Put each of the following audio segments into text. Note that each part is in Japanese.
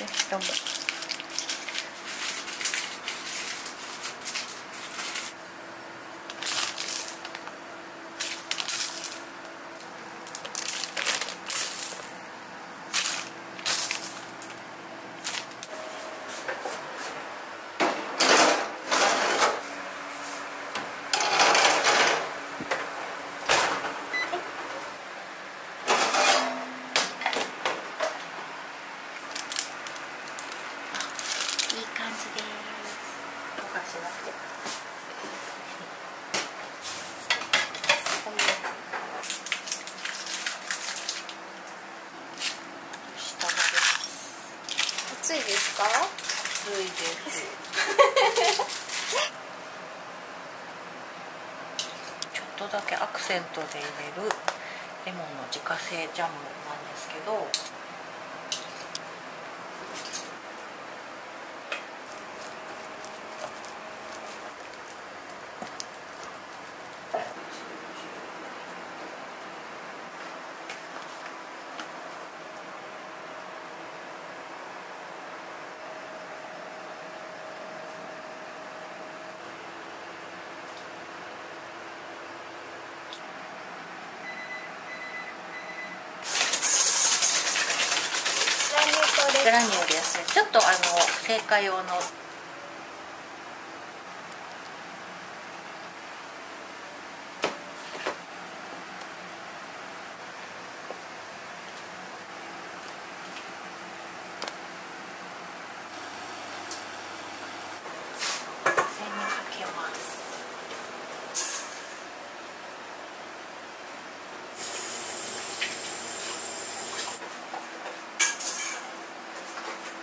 ぜひとも。暑いですか？暑いです。ちょっとだけアクセントで入れるレモンの自家製ジャムなんですけど、グラニューですね。ちょっと製菓用の。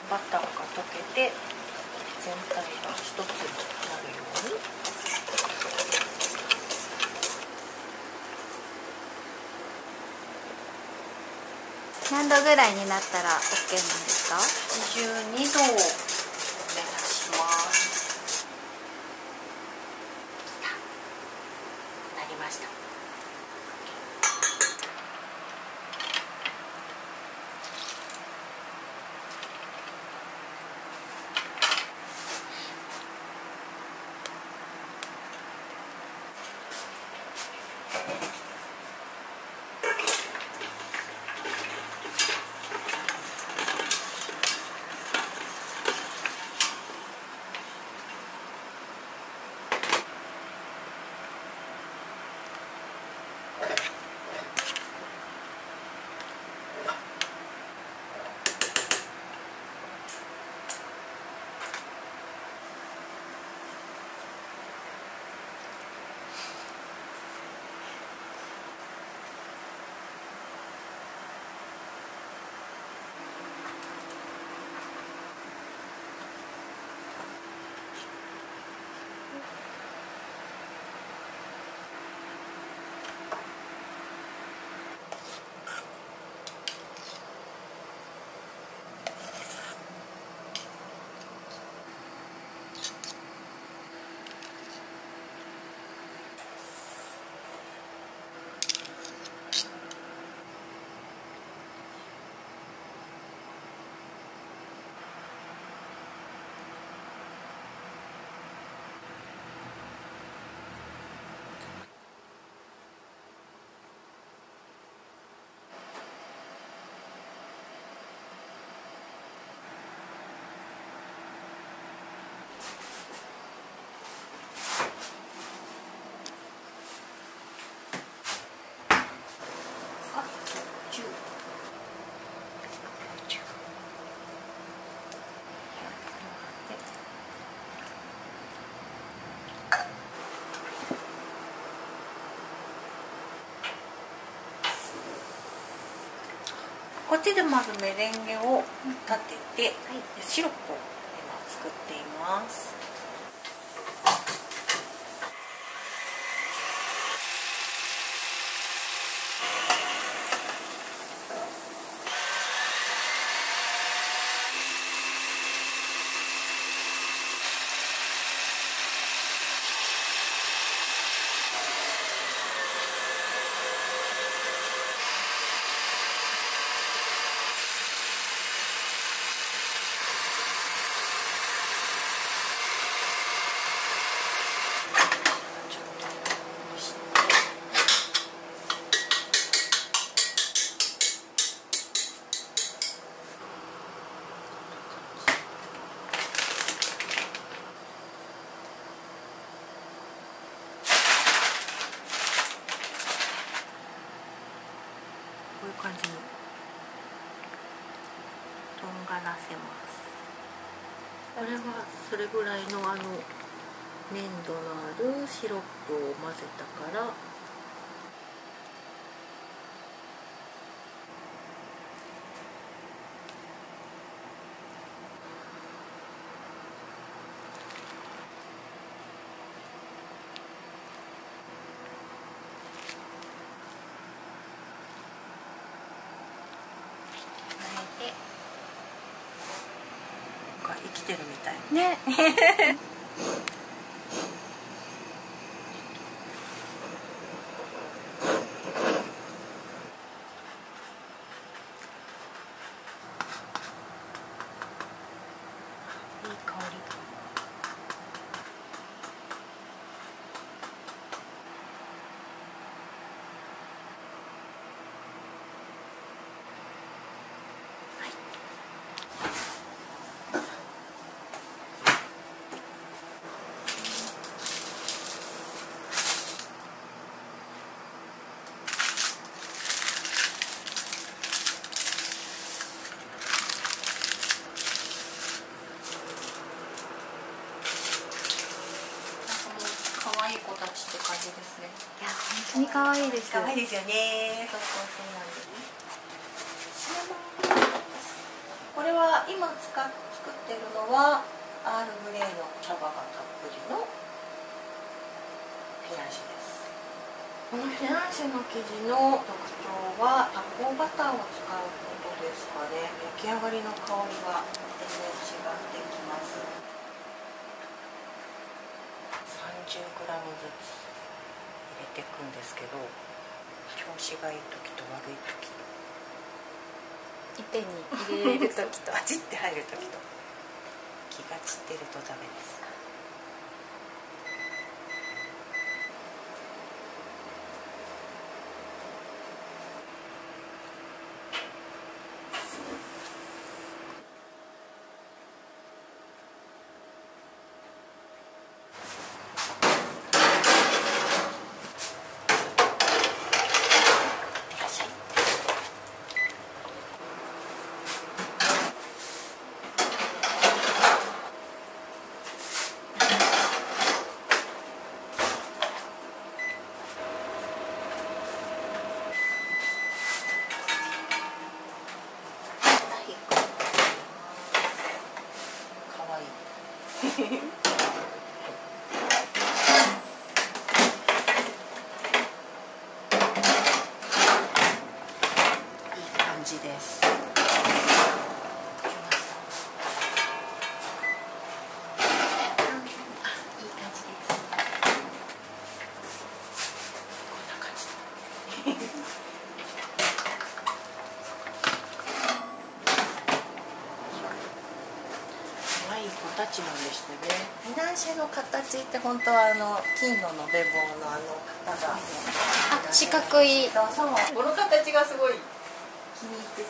バターが溶けて全体が一つになるように。何度ぐらいになったら OK なんですか？82度を目指します。なりました。こっちでまずメレンゲを立てて、シロップを今作っています。こういう感じにとんがらせます。これはそれぐらいの粘度のあるシロップを混ぜたから、生きてるみたいね。いい香り。可愛い子たちって感じですね。いや本当に可愛いです。可愛いですよね。そうなんです。これは今作ってるのはアールグレーの茶葉がたっぷりのフィナンシェです。このフィナンシェの生地の特徴は発酵バターを使うことですかね。焼き上がりの香りが全然違ってきます。30g ずつ入れていくんですけど、調子がいい時と悪い時、いっぺんに入れる時とバチッて入る時と、気が散ってるとダメです。いい感じです。子たちなんですね。フィナンシェの形って本当は金の延べ棒の型が四角い。そう、この形がすごい気に入ってて。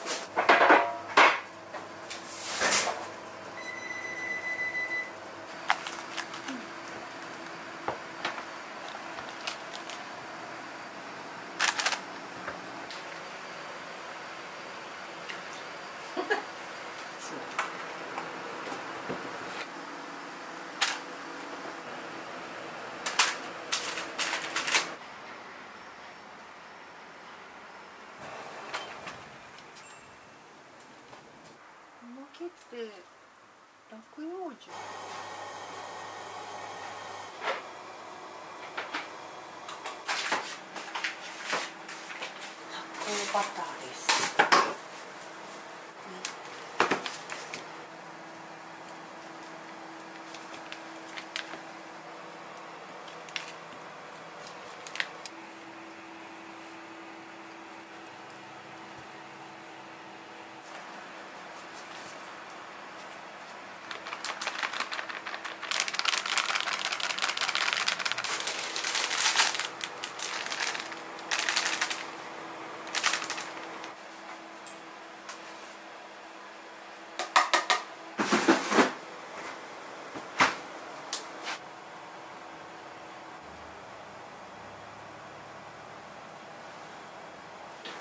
切って落葉樹、発酵バターです。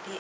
で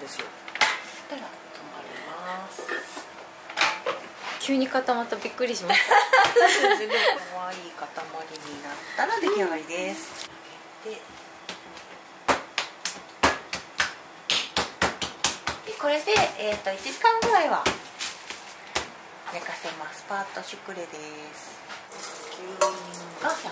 ですよ。そしたら止まります。急に固まった、びっくりしました。で可愛い塊になったら出来上がりです。でこれで、1時間ぐらいは寝かせます。パートシュクレです。牛乳が100。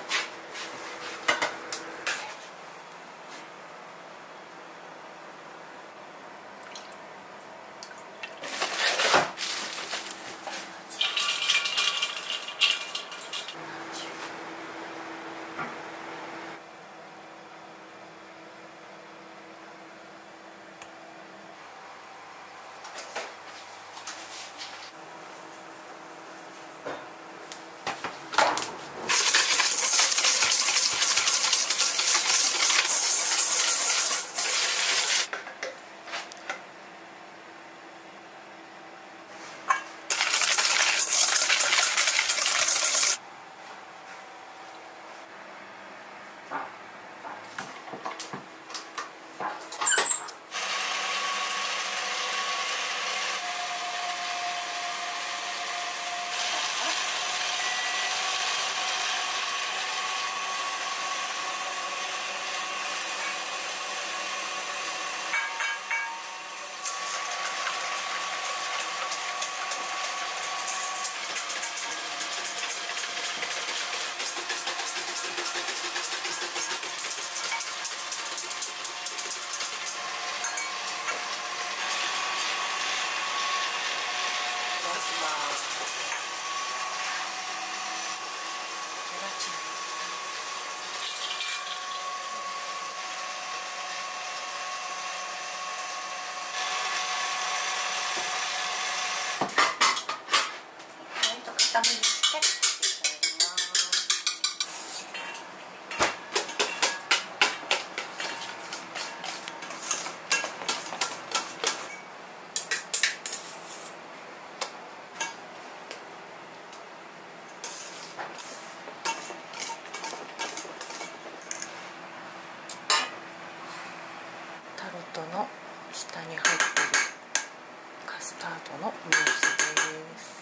固めにしていただきます。タルトの下に入っているカスタードのムースです。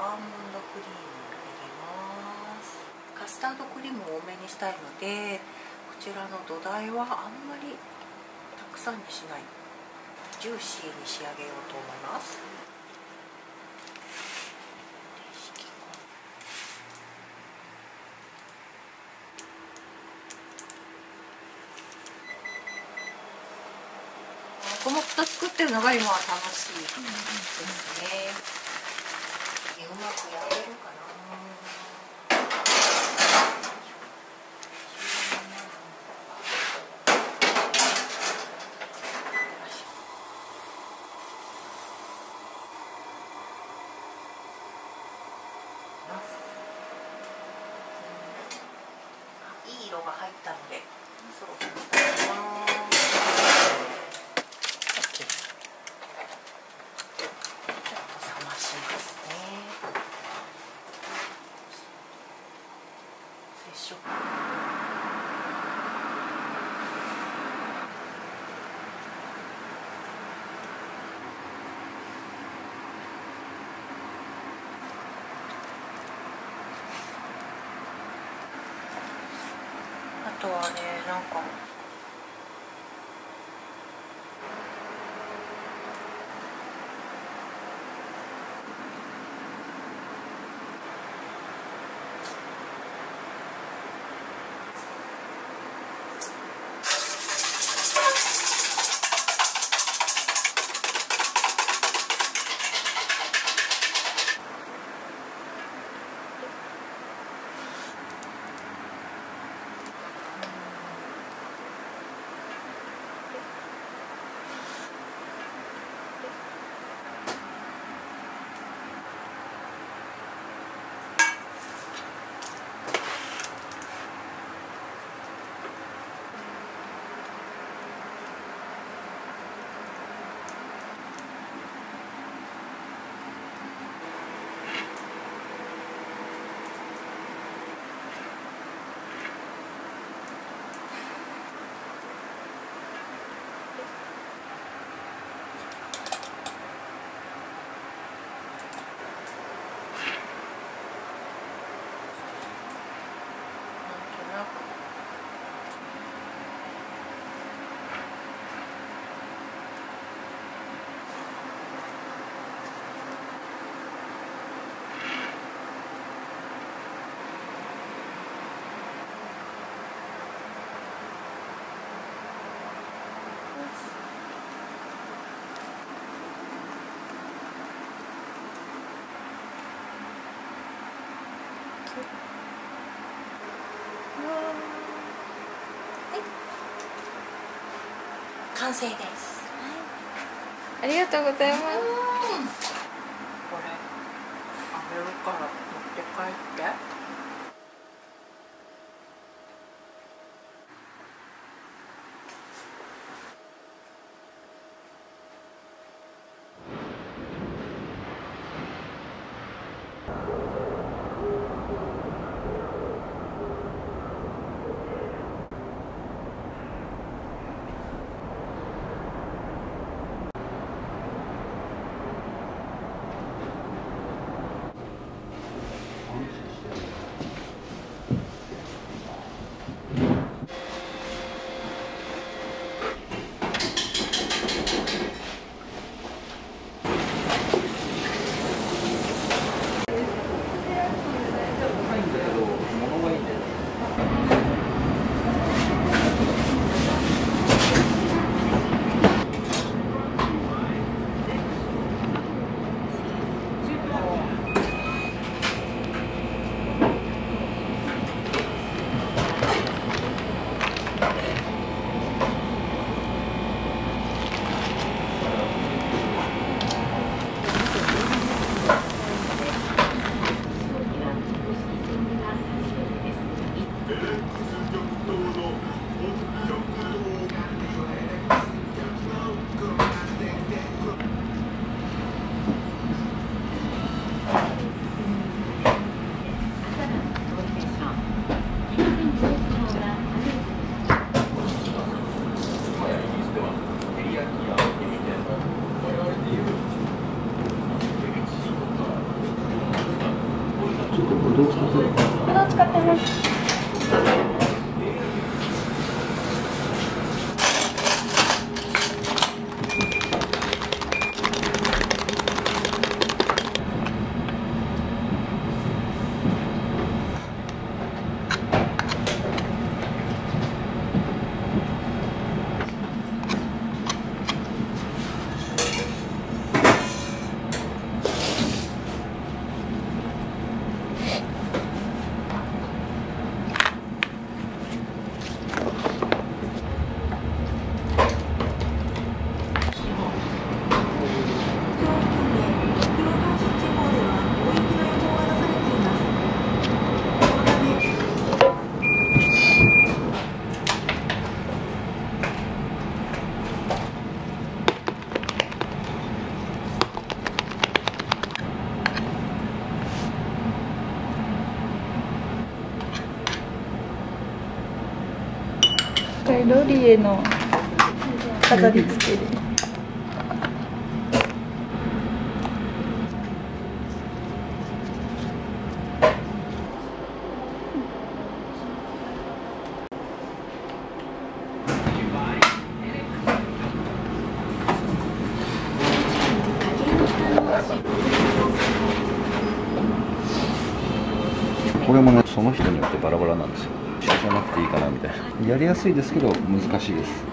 アーモンドクリームを入れます。カスタードクリームを多めにしたいので、こちらの土台はあんまりたくさんにしない、ジューシーに仕上げようと思います。黙々と作ってるのが今は楽しいですね。うまくやれるかな。ドが入ったのでそろそろ食べます。ちょっと冷ましますね。接触。あとはね、なんか完成です。ありがとうございます。これあげるから持って帰って。ぶどう使ってます。リエの飾り付けで。これもね、その人によってバラバラなんですよ。一緒じゃなくていいかなみたいな。やりやすいですけど難しいです。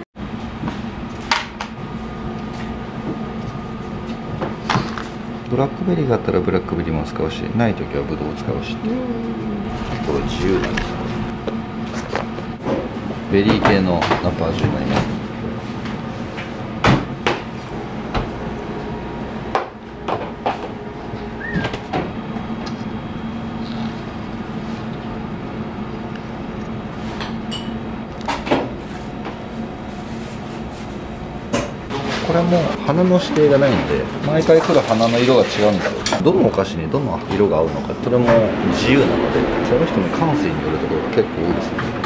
ブラックベリーがあったらブラックベリーも使うし、ない時はブドウを使うし、これ自由なんですよ。ベリー系のナパージュになります。これも花の指定がないんで、毎回来る花の色が違うんですよ。どのお菓子にどの色が合うのか、それも自由なので、その人の感性によるところが結構多いですね。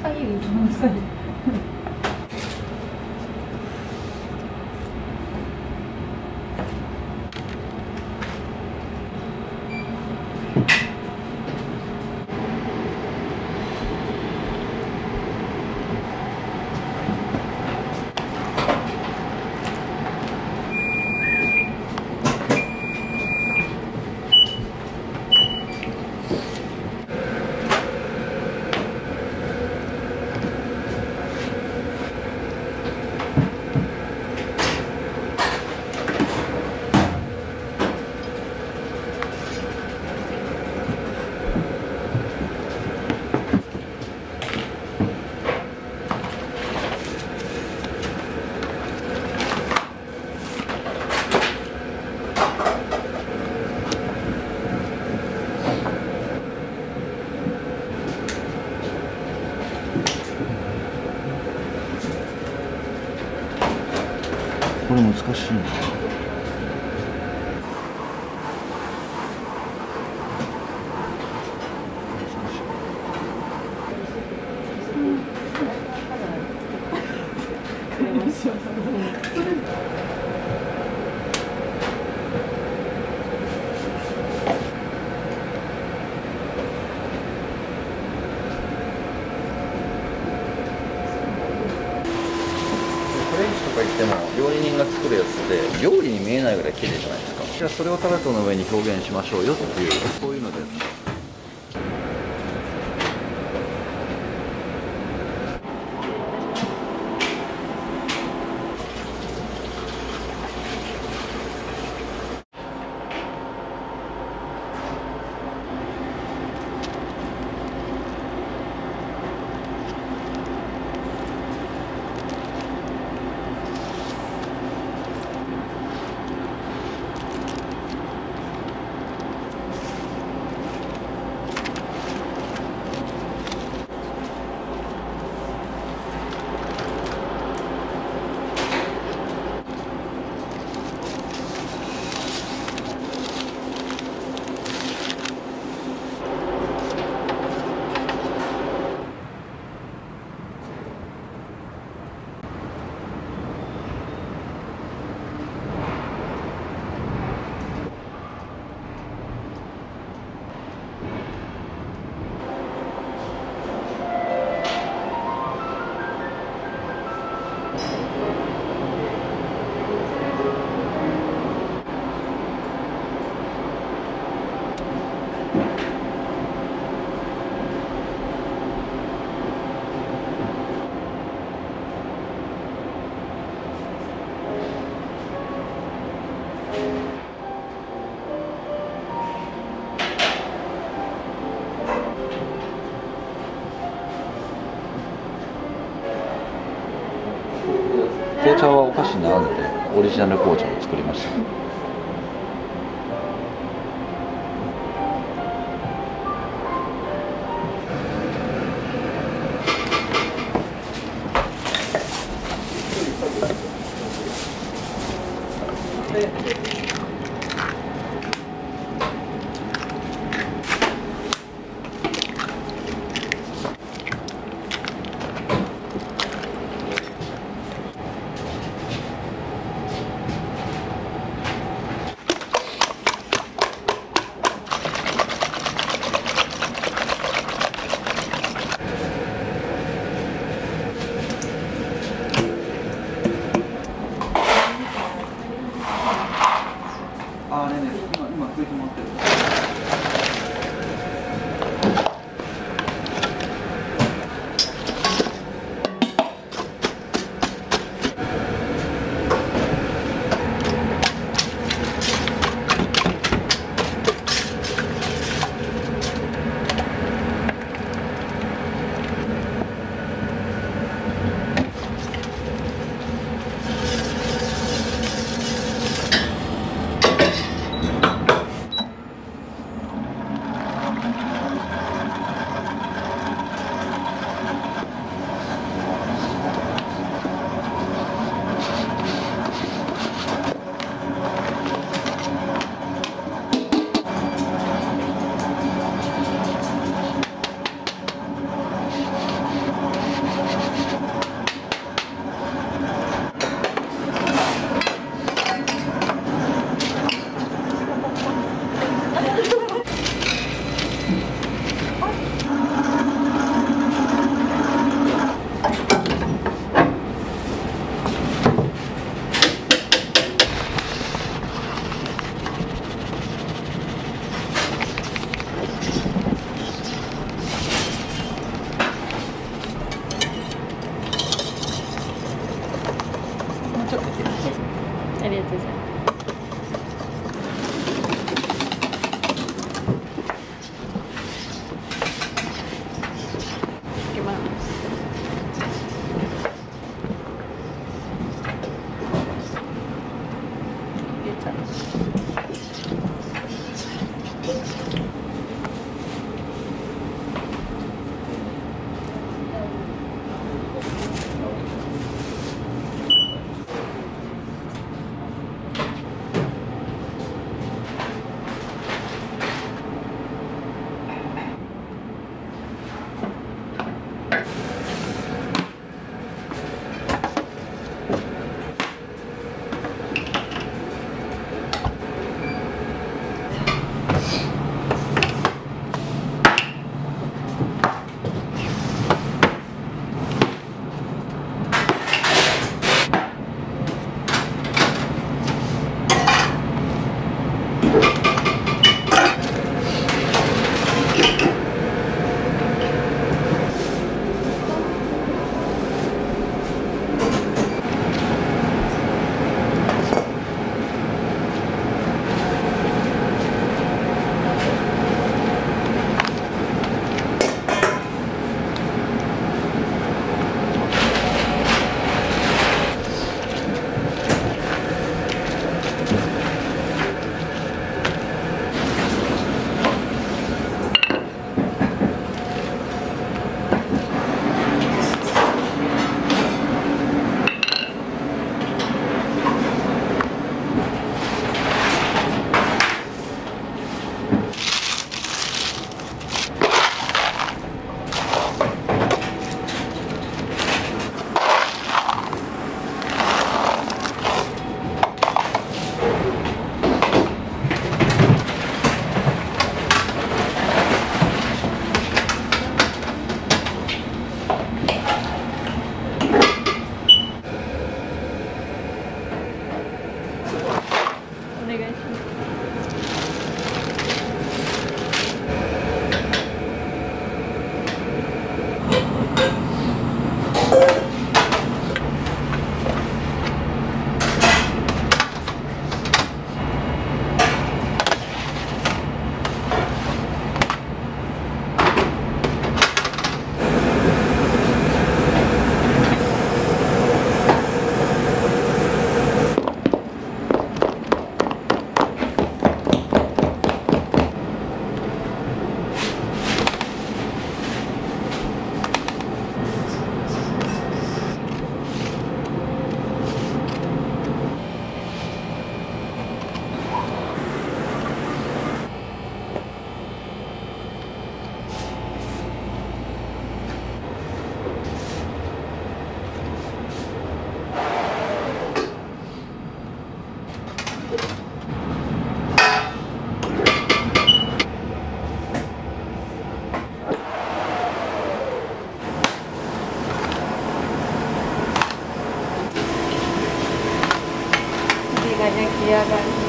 かいい一番最後。これ難しいな。フレンチとか行っても料理人が作るやつって料理に見えないぐらい綺麗じゃないですか。じゃあそれをタルトの上に表現しましょうよっていう、こういうので。紅茶はお菓子にならずでオリジナル紅茶を作りました。ありがとうございます。いきます。入れちゃう。お願いします。が焼き上がり。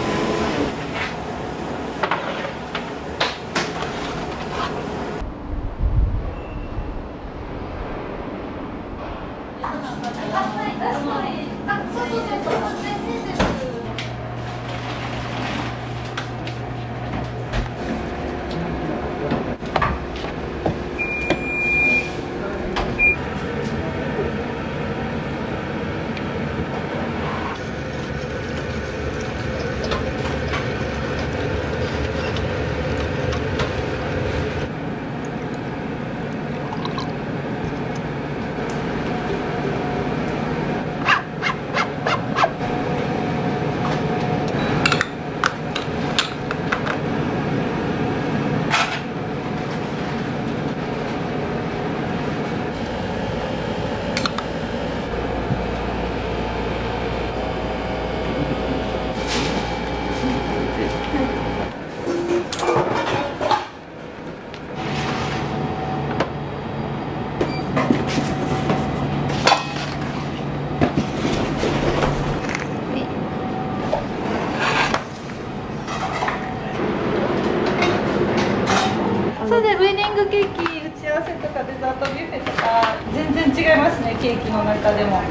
それでウェディングケーキ打ち合わせとかデザートビュッフェとか全然違いますね。ケーキの中でも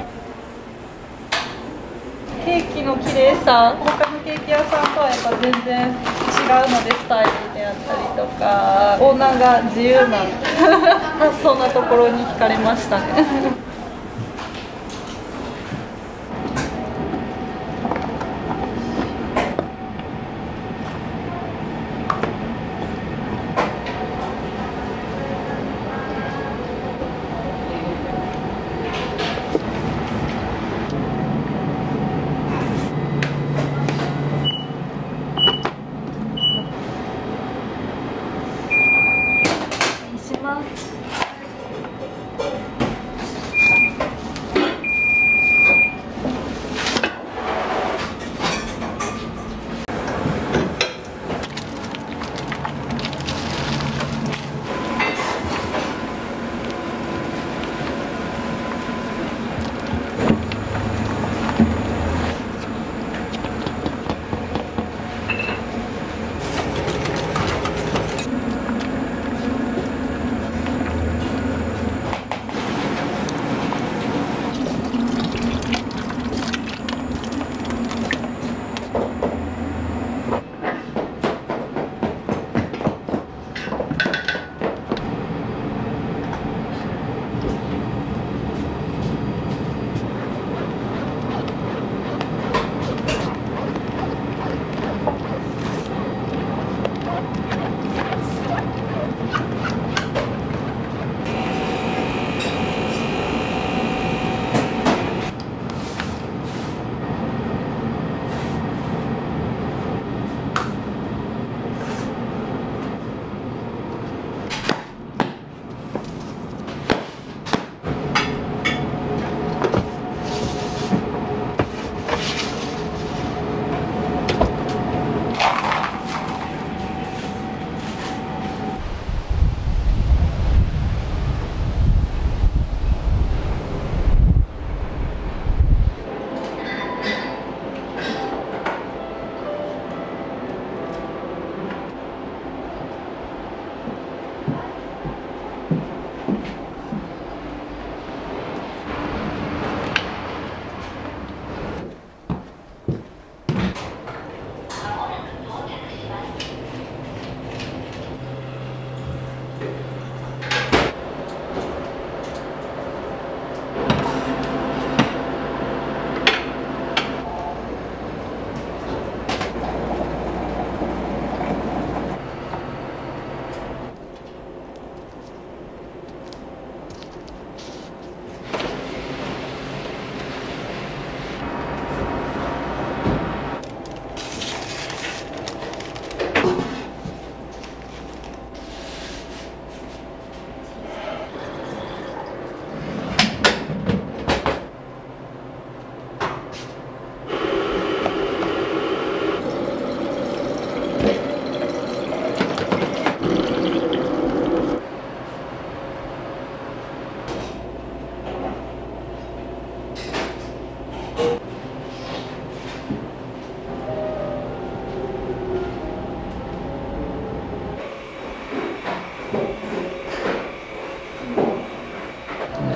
ケーキの綺麗さ、他のケーキ屋さんとはやっぱ全然違うので、スタイルであったりとかオーナーが自由な発想なところに惹かれましたね。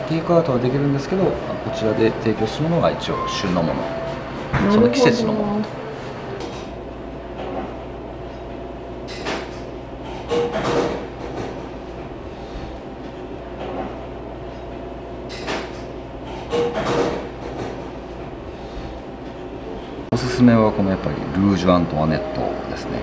テイクアウトはできるんですけど、こちらで提供するものが一応旬のもの、その季節のもの。おすすめはこのやっぱりルージュ・アントワネットですね。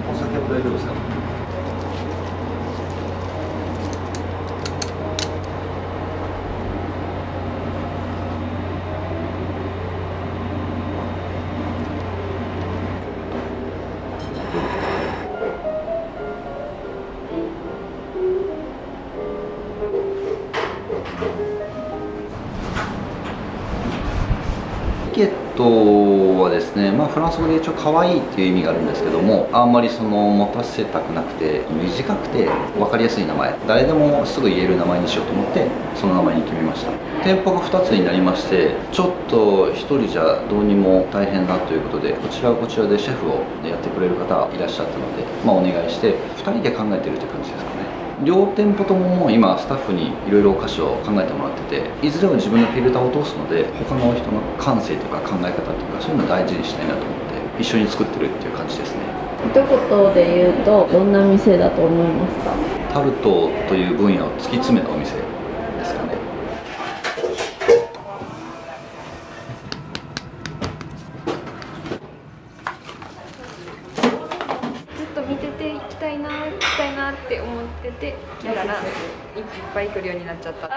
お酒は大丈夫ですか？ケットはですね、フランス語で一応可愛いっていう意味があるんですけども、あんまり持たせたくなくて、短くて分かりやすい名前、誰でもすぐ言える名前にしようと思ってその名前に決めました。店舗が2つになりまして、ちょっと1人じゃどうにも大変だということで、こちらはこちらでシェフをやってくれる方いらっしゃったので、お願いして2人で考えてるという感じですかね。両店舗とももう今スタッフにいろいろお菓子を考えてもらってて、いずれは自分のフィルターを通すので、他の人の感性とか考え方とかそういうのを大事にしたいなと思って一緒に作ってるっていう感じですね。一言で言うとどんな店だと思いますか？タルトという分野を突き詰めたお店ですかね。ずっと見てて行きたいなって思ってて来たらいっぱい来るようになっちゃった。お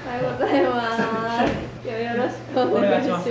はようございます。よろしくお願いします。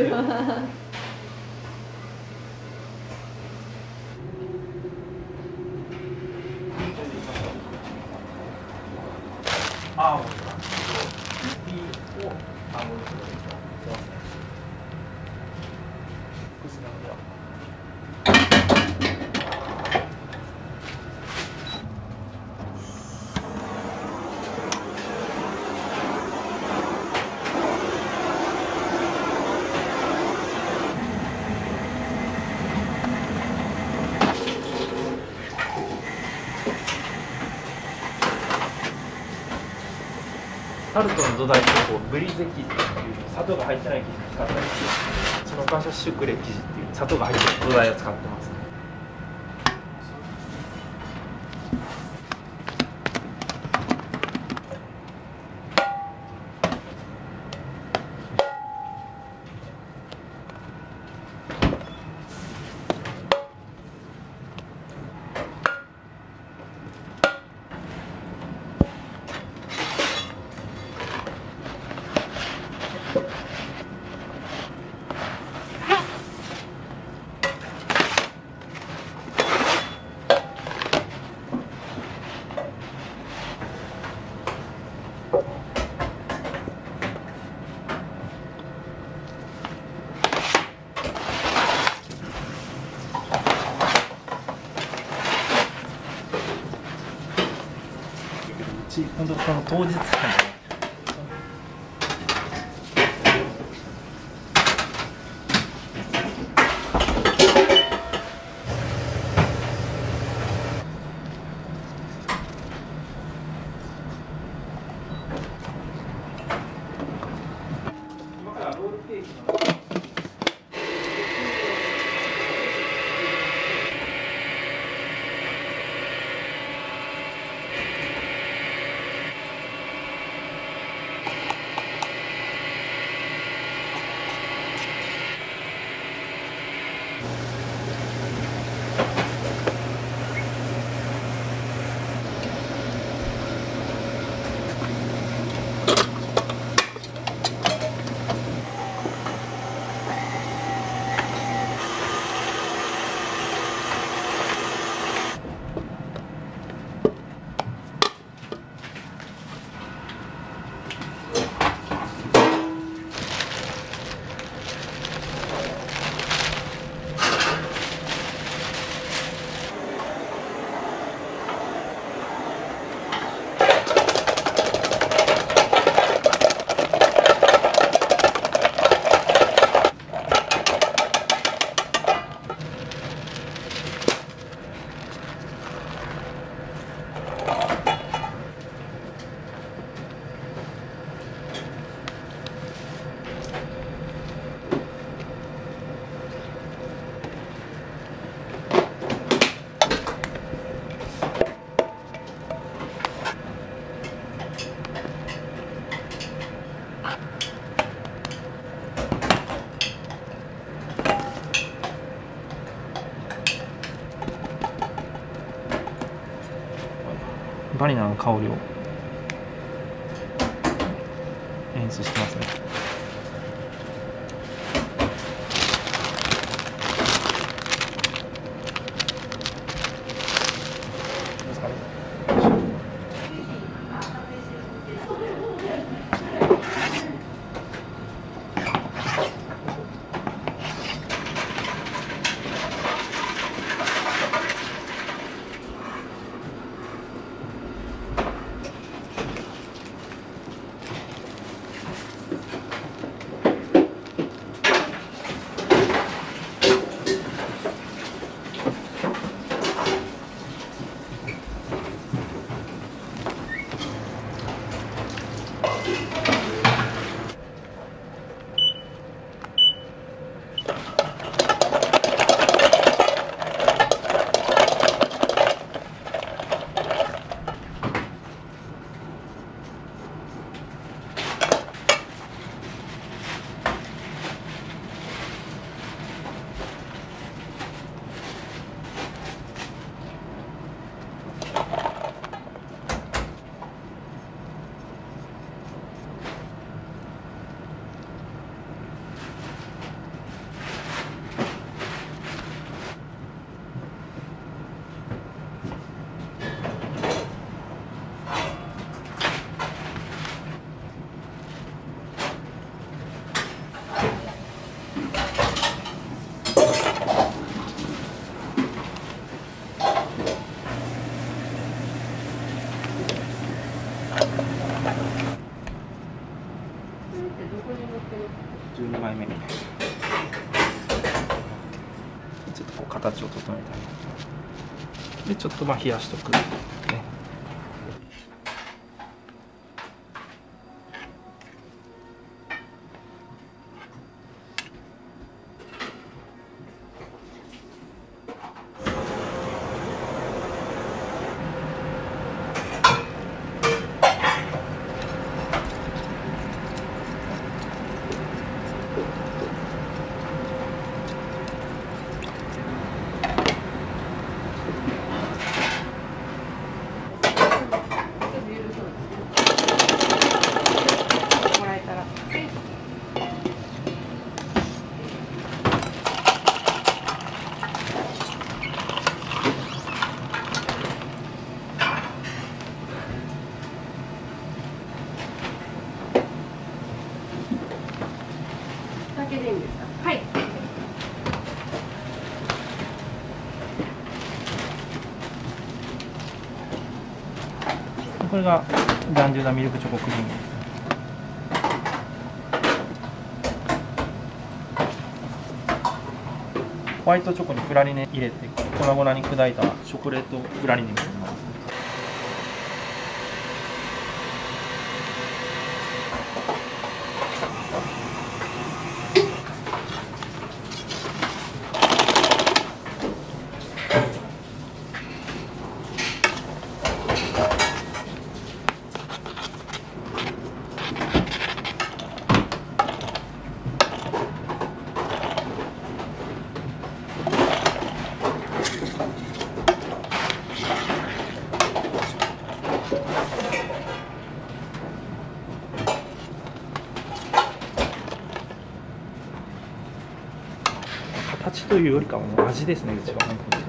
タルトの土台ってブリゼ生地っていう砂糖が入ってない生地を使ったりして、そのガシャシュクレ生地っていう砂糖が入ってる土台を使ってます。本当この当日感ね。今からロールケーキのバニラの香りを演出してますね。12枚目。ちょっとこう形を整えたりで、ちょっと冷やしとく、ね。はい。これがダンジュラミルクチョコクリームです。ホワイトチョコにプラリネ入れて粉々に砕いたチョコレートプラリネみたいな。形というよりかはもう味ですね、うちは本当に。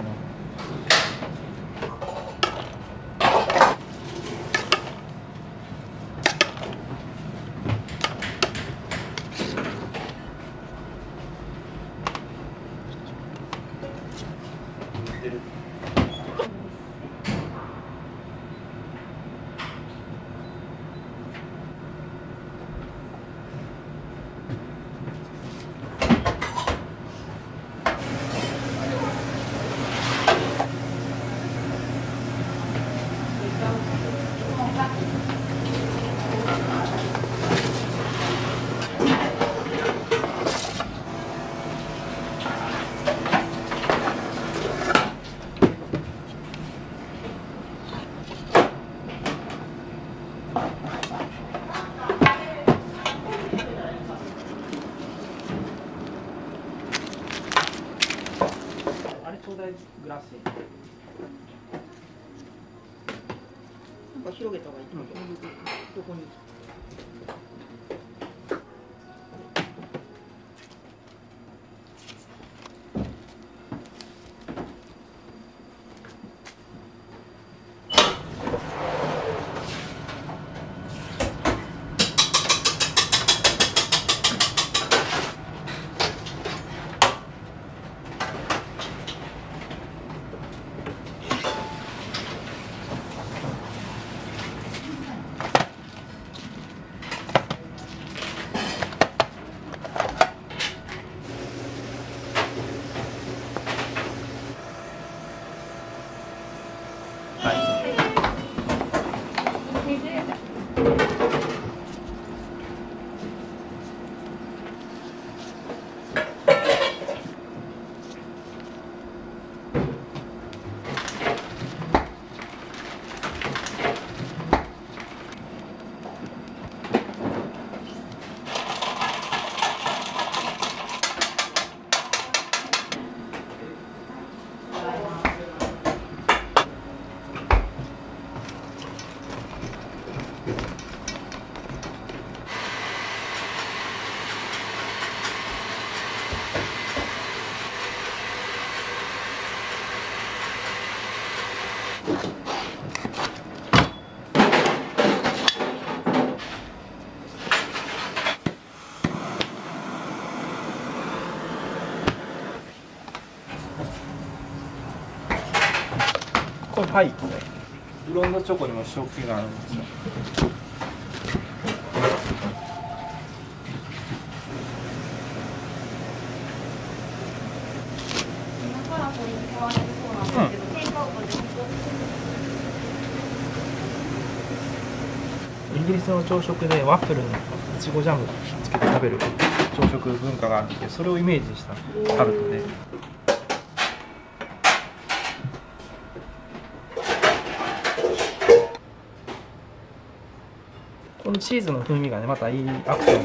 グラスなんか広げた方がいいってこと、どこに。これパイ。ブロンドチョコにも塩気があるんですよ。イギリスの朝食でワッフルにいちごジャムつけて食べる朝食文化があって、それをイメージしたタルトで。このチーズの風味がね、またいいアクセント。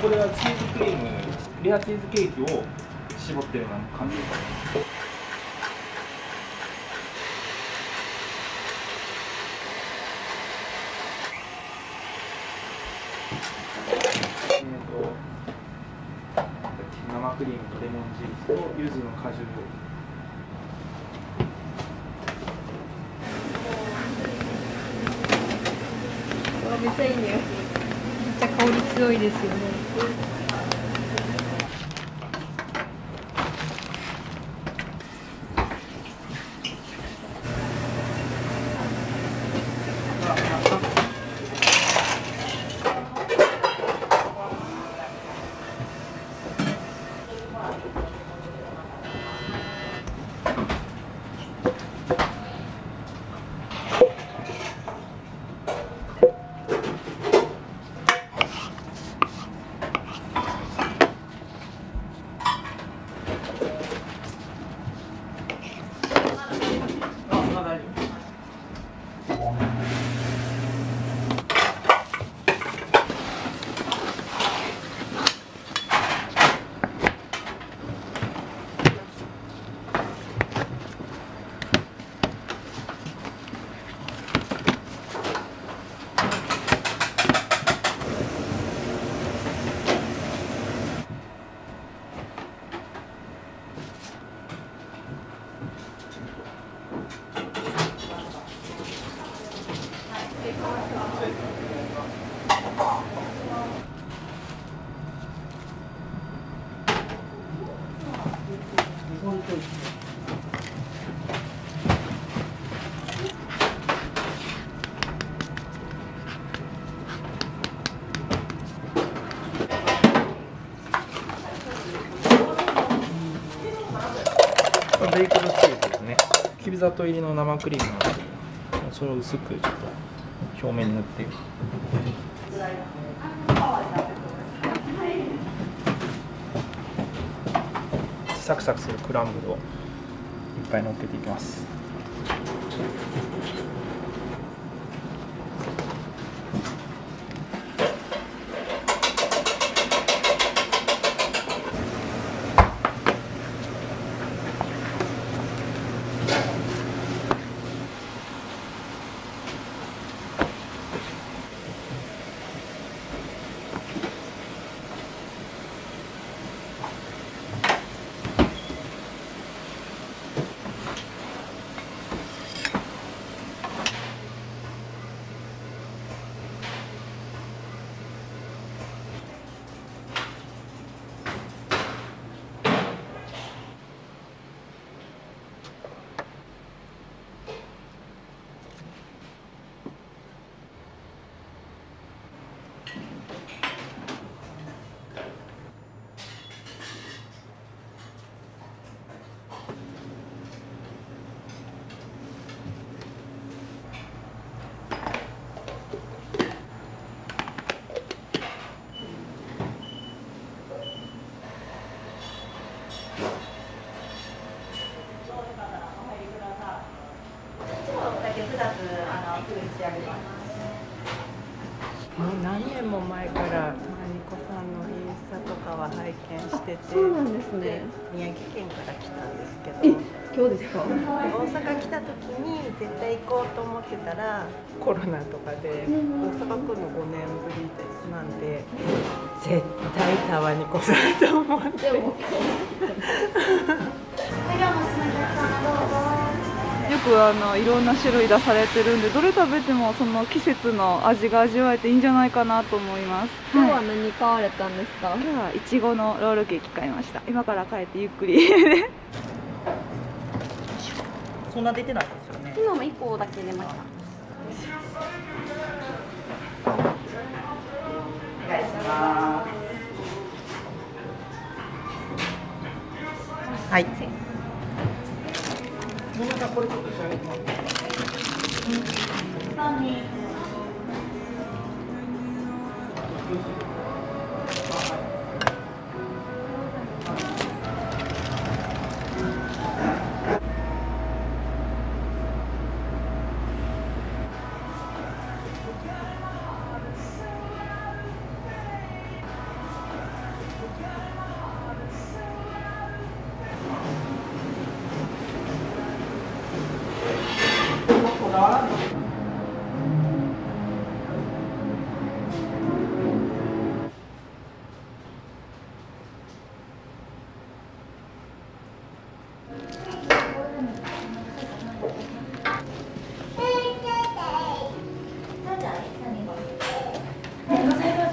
これはチーズクリーム、レアチーズケーキを絞ってるような感じです。生クリームとレモン汁と柚子の果汁。めっちゃいい匂い。めっちゃ香り強いですよね。ベイクドチーズですね。きび砂糖入りの生クリームをそれを薄くちょっと表面に塗ってサクサクするクランブルをいっぱい乗っけていきます。何年も前からマリコさんのインスタとかは拝見してて、そうなんですね。宮城県から来たんですけど、今日ですか？大阪来た時に絶対行こうと思ってたらコロナとかで大阪来るの5年ぶりなんで、絶対たまに来ないと思って。でもよくくいろんな種類出されてるんで、どれ食べてもその季節の味が味わえていいんじゃないかなと思います。今日は何買われたんですか？今日はいちごのロールケーキ買いました。今から帰ってゆっくりそんな出てないですよね。昨日も1個だけ出ました。お願いします。はい。これちょっと仕上げてもらって。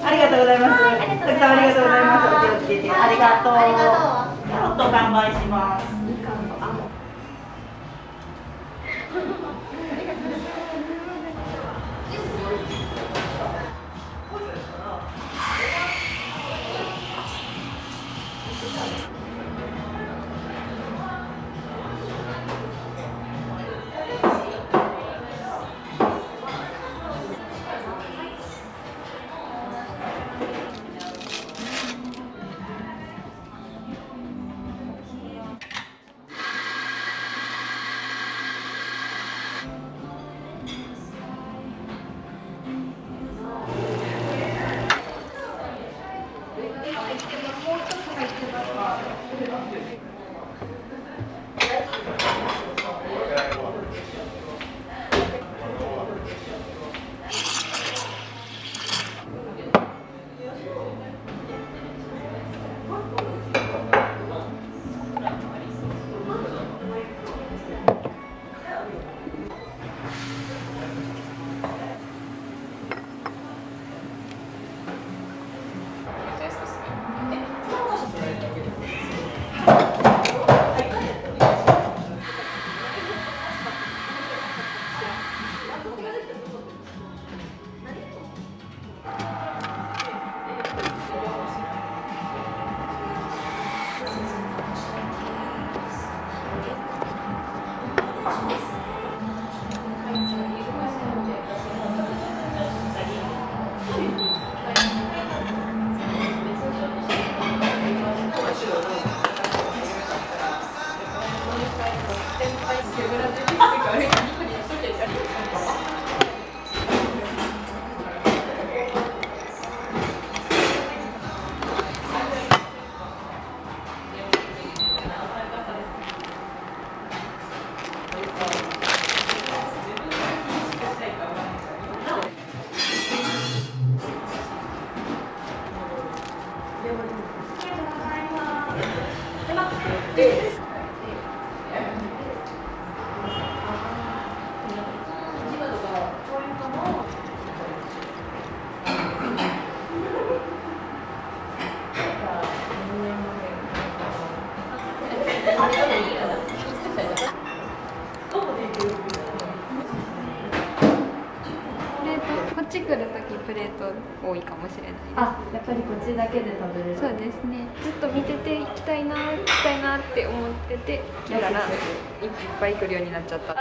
ありがとうございます。たくさんありがとうございます。お気をつけて。ありがとう。キャロット完売します。こっち来るときプレート多いかもしれないです。あ、やっぱりこっちだけで食べれる。そうですね。ずっと見てて行きたいなって思ってて来たらいっぱい来るようになっちゃった。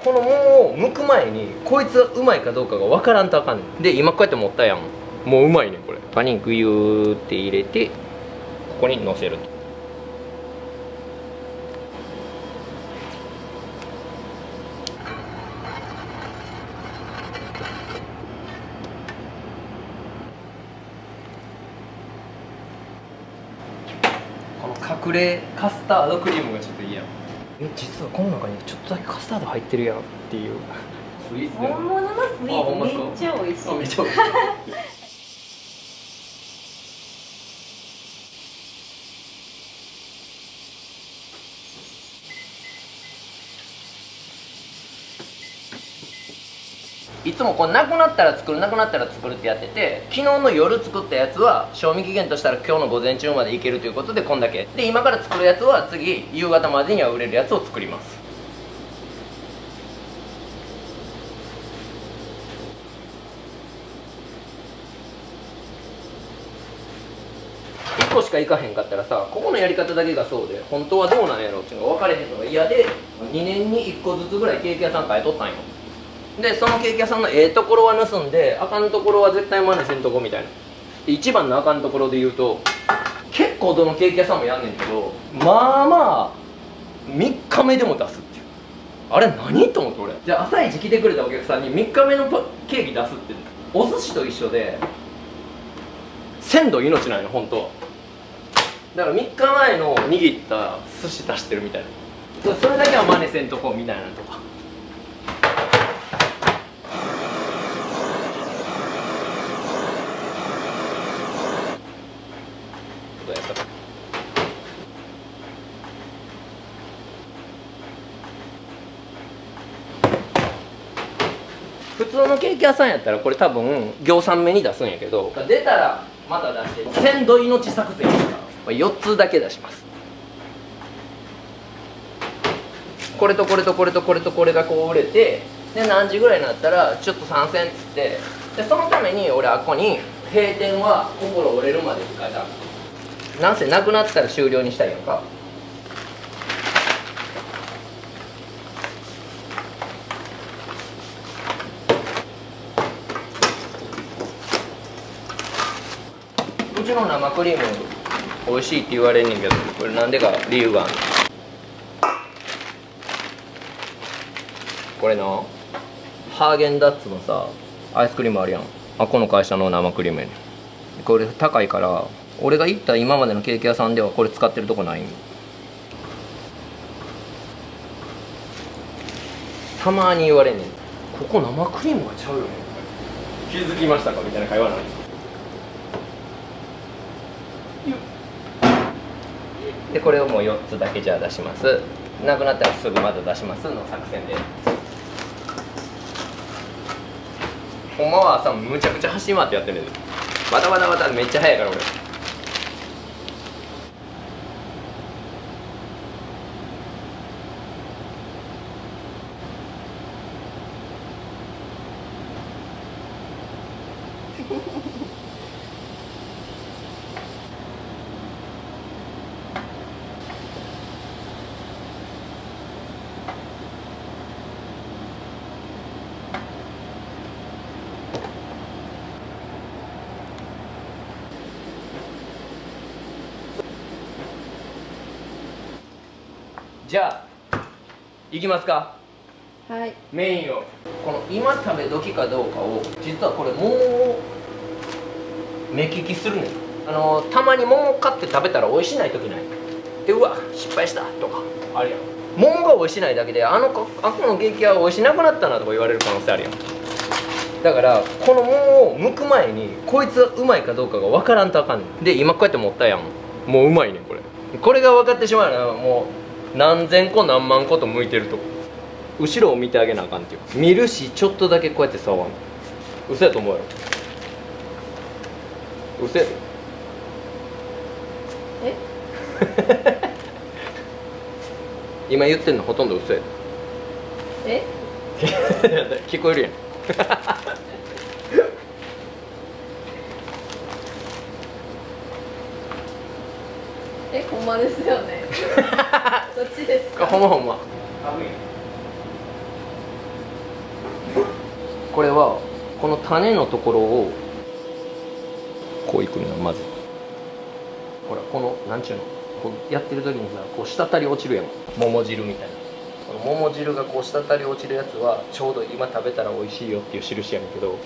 このもんを剥く前にこいつがうまいかどうかが分からんとあかんねん。で今こうやって持ったやん、もううまいねんこれ。パニグユーって入れてここにのせると。この隠れカスタードクリームがちょっといいやん。実はこの中にちょっとだけカスタード入ってるやんっていうスイーツで。本物のスイーツめっちゃ美味しい。めっちゃ美味しい。いつもこうなくなったら作るなくなったら作るってやってて、昨日の夜作ったやつは賞味期限としたら今日の午前中までいけるということでこんだけで、今から作るやつは次夕方までには売れるやつを作ります。1個しかいかへんかったらさ、ここのやり方だけがそうで本当はどうなんやろうっていうのが分かれへんのが嫌で、2年に1個ずつぐらいケーキ屋さん変えとったんよ。でそのケーキ屋さんのええところは盗んであかんところは絶対真似せんとこみたいな。で一番のあかんところで言うと、結構どのケーキ屋さんもやんねんけど、まあまあ3日目でも出すっていう。あれ何と思って俺。じゃあ朝一来てくれたお客さんに3日目のケーキ出すってお寿司と一緒で鮮度命なんよ本当は。だから3日前の握った寿司出してるみたいな。それだけは真似せんとこみたいなのとか。普通のケーキ屋さんやったらこれ多分行3目に出すんやけど、出たらまた出して鮮度命作戦ですから4つだけ出します。これとこれとこれとこれとこれがこう売れて、で何時ぐらいになったらちょっと参戦っつって、でそのために俺あっこに閉店は心折れるまでって書いてある。なんせなくなったら終了にしたいやんか。うちの生クリーム美味しいって言われんねんけど、これなんでか理由がある。これな、ハーゲンダッツのさアイスクリームあるやん、あこの会社の生クリームやねん。これ高いから俺が行った今までのケーキ屋さんではこれ使ってるとこないん。たまに言われんねん、ここ生クリームがちゃうよね、気づきましたかみたいな会話なんです。でこれをもう4つだけじゃあ出します、なくなったらすぐまた出しますの作戦で。ほんまは朝むちゃくちゃ走り回ってやってるんです。バタバタバタめっちゃ速いから俺。じゃあいきますか。はい。メインをこの今食べ時かどうかを実はこれもう目利きするねん。たまに桃買って食べたら美味しない時ないで、うわ失敗したとかあるやん。桃が美味しないだけであこのケーキは美味しなくなったなとか言われる可能性あるやん。だからこの桃を剥く前にこいつがうまいかどうかが分からんとあかんねん。で今こうやって持ったやん、もううまいねんこれ。これが分かってしまうならもう何千個何万個と剥いてると後ろを見てあげなあかんっていう。見るしちょっとだけこうやって触る。嘘やと思うやろ。嘘やで。今言ってんのほとんど嘘やで。聞こえるやん。ほんまですよね。どっちですか。ほんまほんま。これはこの種のところをこういくのよ。まずほら、このなんちゅうの、こうやってる時にさ、こう滴り落ちるやん、桃汁みたいな。この桃汁がこう滴り落ちるやつはちょうど今食べたら美味しいよっていう印やねんけど、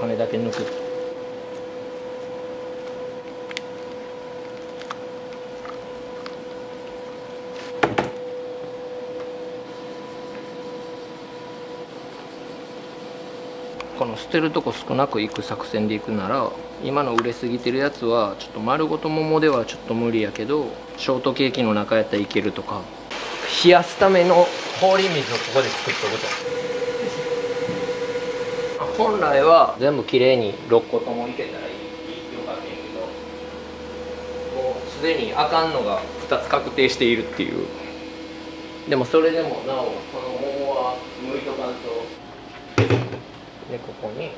種だけ抜く。この捨てるとこ少なくいく作戦でいくなら、今の売れすぎてるやつはちょっと丸ごと桃ではちょっと無理やけど、ショートケーキの中やったらいけるとか。冷やすための氷水をここで作っとくと。本来は全部きれいに6個ともいけたらいいよかったんやけど、もうすでにあかんのが2つ確定しているっていう。でもそれでもなおこの桃は剥いとかんと。でここに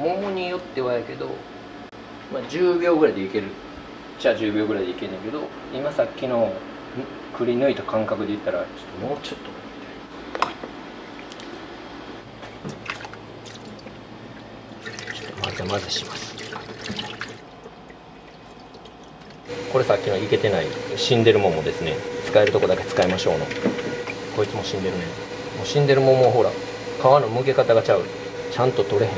桃によってはやけど、まあ、10秒ぐらいでいけるじゃあ10秒ぐらいでいけるんだけど、今さっきのくり抜いた感覚で言ったらもうちょっと混ぜ混ぜします。これさっきのいけてない死んでる桃ですね。使えるとこだけ使いましょうの。こいつも死んでるね。もう死んでる桃はほら皮の剥け方がちゃう。ちゃんと取れへん。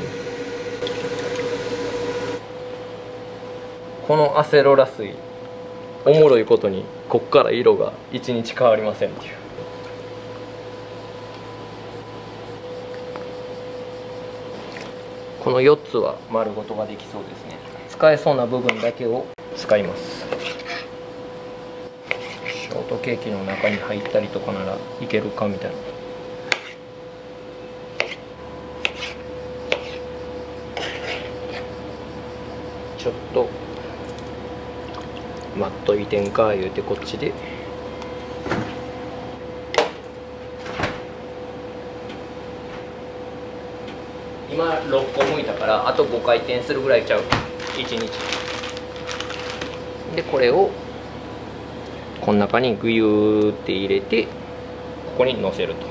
このアセロラ水おもろいことにこっから色が1日変わりませんっていう。この4つは丸ごとができそうですね。使えそうな部分だけを使います。ショートケーキの中に入ったりとかならいけるかみたいな。ちょっと待っといてんか言うてこっちで今6個剥いたからあと5回転するぐらいちゃう1日で、これをこの中にグユーって入れてここにのせると。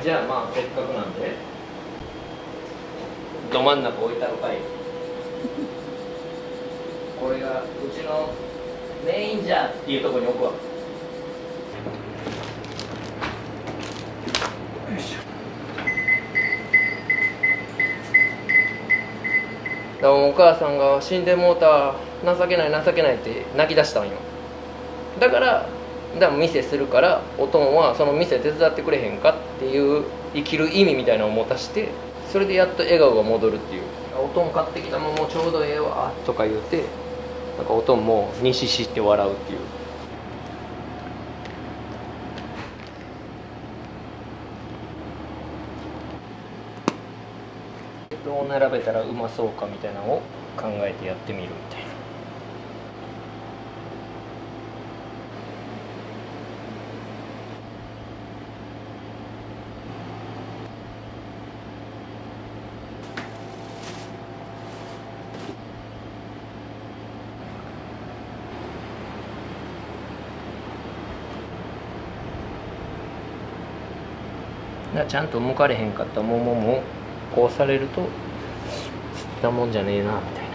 じゃあまあせっかくなんでど真ん中置いたのかい。これがうちのメインじゃっていうところに置くわ。よいしょ。だからお母さんが死んでもうた、情けない情けないって泣き出したんよ。だから店するからおとんはその店手伝ってくれへんかっていう生きる意味みたいなのを持たして、それでやっと笑顔が戻るっていう。おとん買ってきたものちょうどええわとか言うて、なんかおとんもにししって笑うっていう。どう並べたらうまそうかみたいなのを考えてやってみるみたいな。ちゃんと剥かれへんかった桃もこうされると吸ったもんじゃねえなみたいな。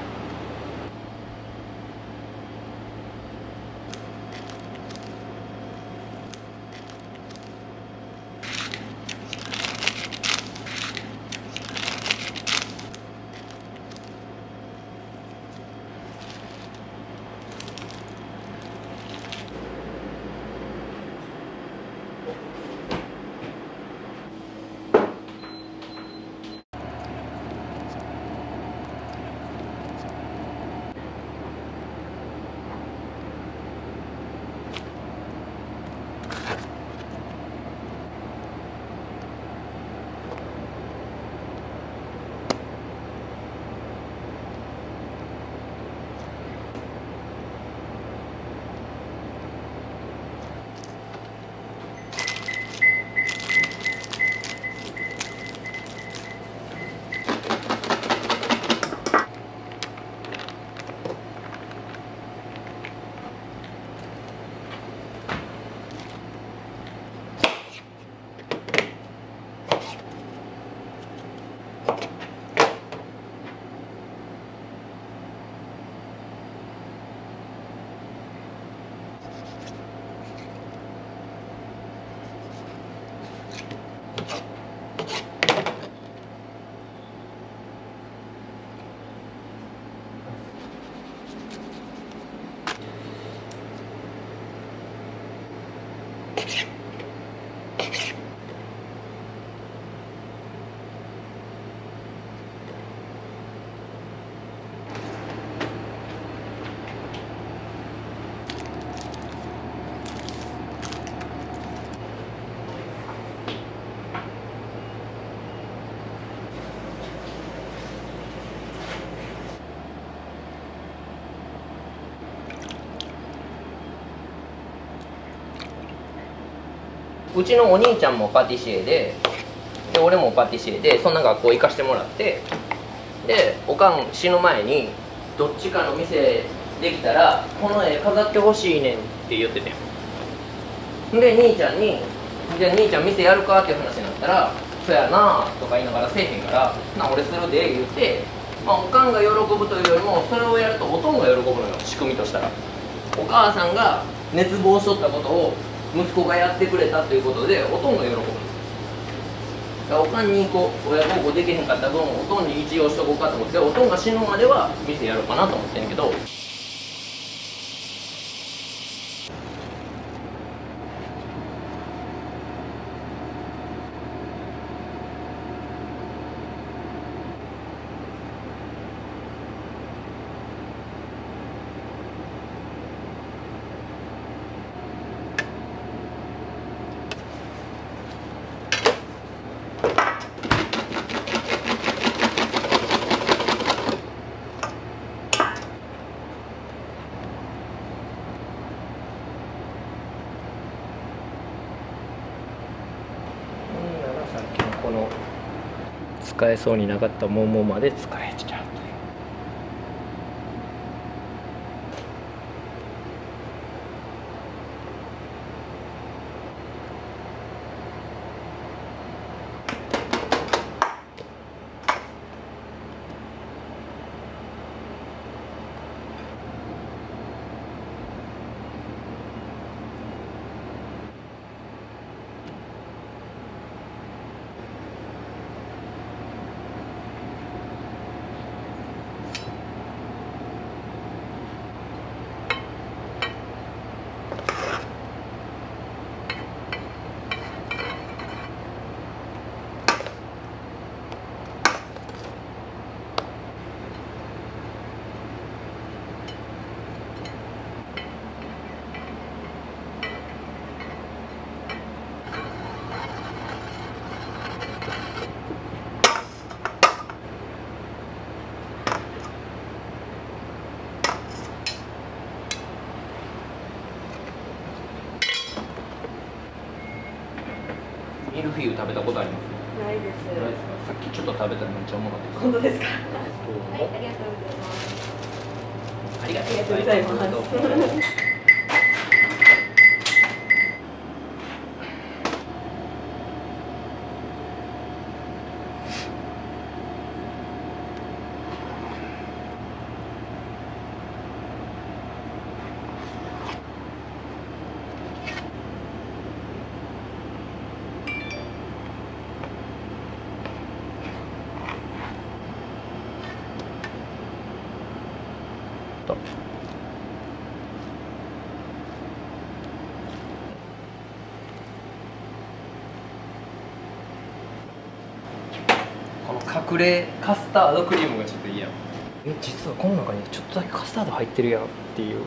うちのお兄ちゃんもパティシエで俺もパティシエでそんな学校行かしてもらって、でおかん死ぬ前にどっちかの店できたらこの絵飾ってほしいねんって言っててんで、兄ちゃんに「じゃあ兄ちゃん店やるか?」っていう話になったら「そやな」とか言いながらせえへんから「な俺するで」言って、まあ、おかんが喜ぶというよりもそれをやるとおとんが喜ぶのよ、仕組みとしたら。お母さんが熱望しとったことを息子がやってくれたということでおとんが喜ぶ。おかんにこう親孝行できへんかった分おとんに一応しとこうかと思って、おとんが死ぬまでは店やろうかなと思ってんけど。この使えそうになかった桃まで使えちゃうという。ミルフィーユ食べたことあります？ないです。ないですか？さっきちょっと食べたらめっちゃうまかったです。本当ですか？どうも。はい、ありがとうございます。ありがとうございます。この隠れカスタードクリームがちょっといいやん。実はこの中にちょっとだけカスタード入ってるやんっていう。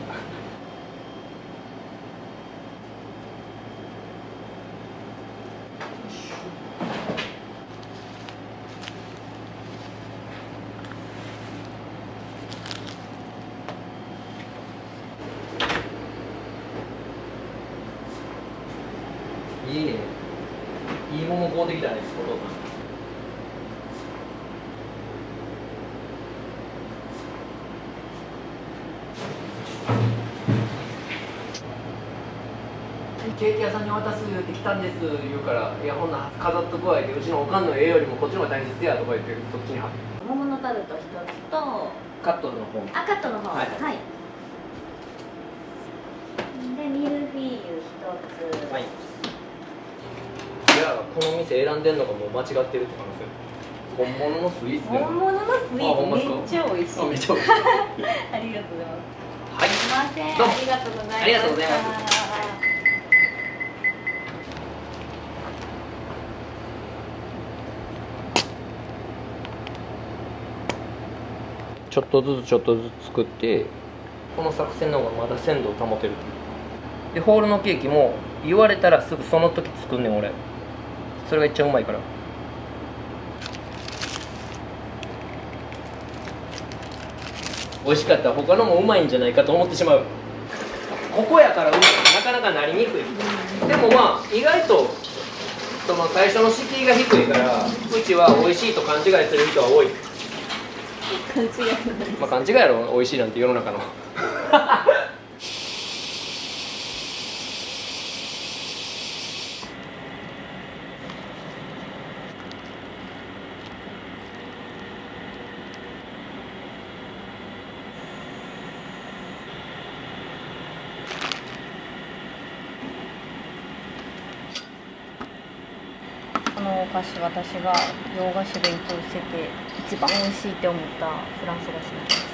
いいね。いいもの買うてきたね、お父さん。ケーキ屋さんに渡す言うて来たんです言うから、いやほんな飾っとくわいて、うちのおかんの絵よりもこっちの方が大切やとか言ってそっちに貼って。桃のタルト一つとカットの方。カットの方はい、はい、でミルフィーユ一つ、はい。いやこの店選んでんのがもう間違ってるって可能性。本物のスイーツで。本物のスイーツめっちゃ美味しい。めっちゃ美味しい。ありがとうございます。はい。すいません。どうもありがとうございます。ありがとうございます。ちょっとずつちょっとずつ作って、この作戦の方がまだ鮮度を保てるという。でホールのケーキも言われたらすぐその時作んねん俺。それがいっちゃうまいから。美味しかったら他のもうまいんじゃないかと思ってしまう。ここやからうまい、なかなかなりにくい。でもまあ意外とその最初の敷居が低いから、うちは美味しいと勘違いする人は多い。勘違い。まあ勘違いやろ、美味しいなんて世の中の。このお菓子、私が洋菓子勉強してて一番美味しいって思ったフランス菓子なんです。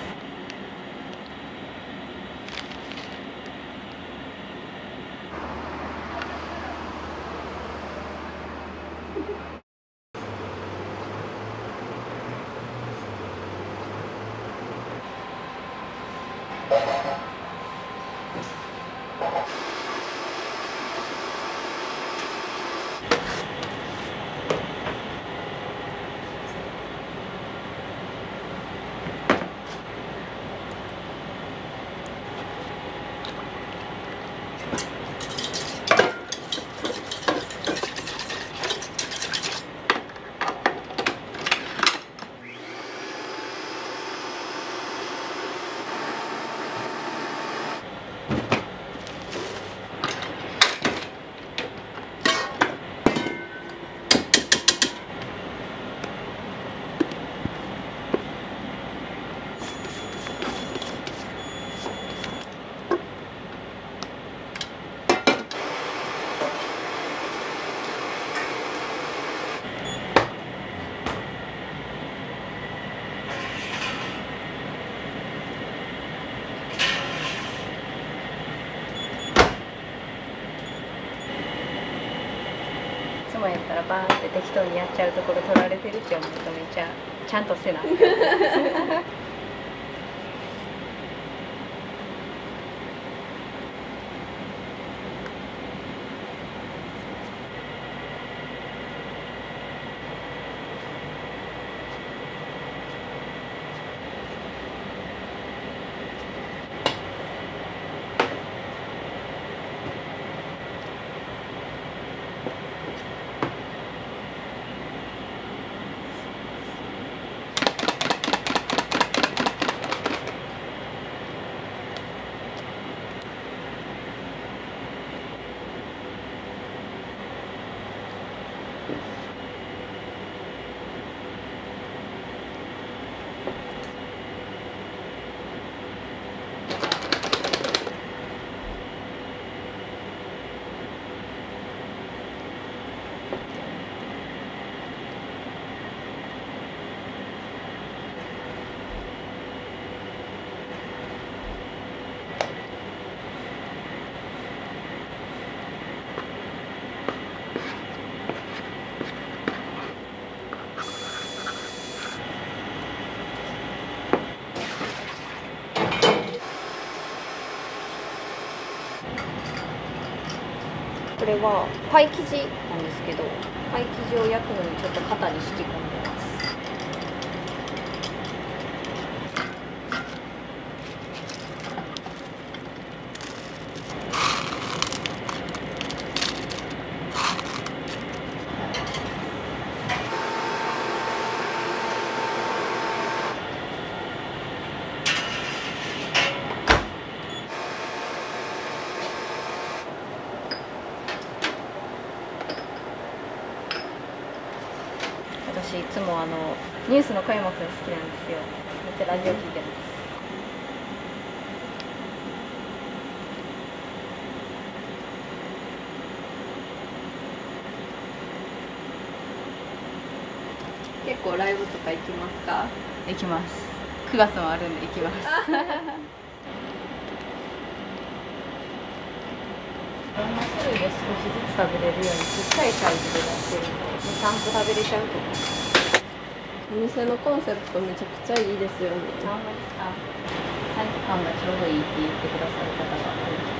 いつもやったらバーンって適当にやっちゃうところ取られてるって思うとめっちゃちゃんとせな。これはパイ生地なんですけど、パイ生地を焼くのにちょっと型に敷き込んでます。私いつもニュースの小山くん好きなんですよ。めっちゃラジオ聞いてます。結構ライブとか行きますか？行きます。9月もあるんで行きます。いろんな種類で少しずつ食べれるようにちっちゃいサイズで出してるんで、2、3個食べれちゃうと思う。お店のコンセプトめちゃくちゃいいですよね。あんまりさ、サイズ感がちょうどいいって言ってくださる方が多い。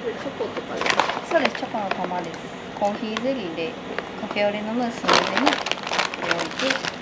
チョコとかで。そうです、チョコの玉です。コーヒーゼリーでカフェオレのムースの上に置いて。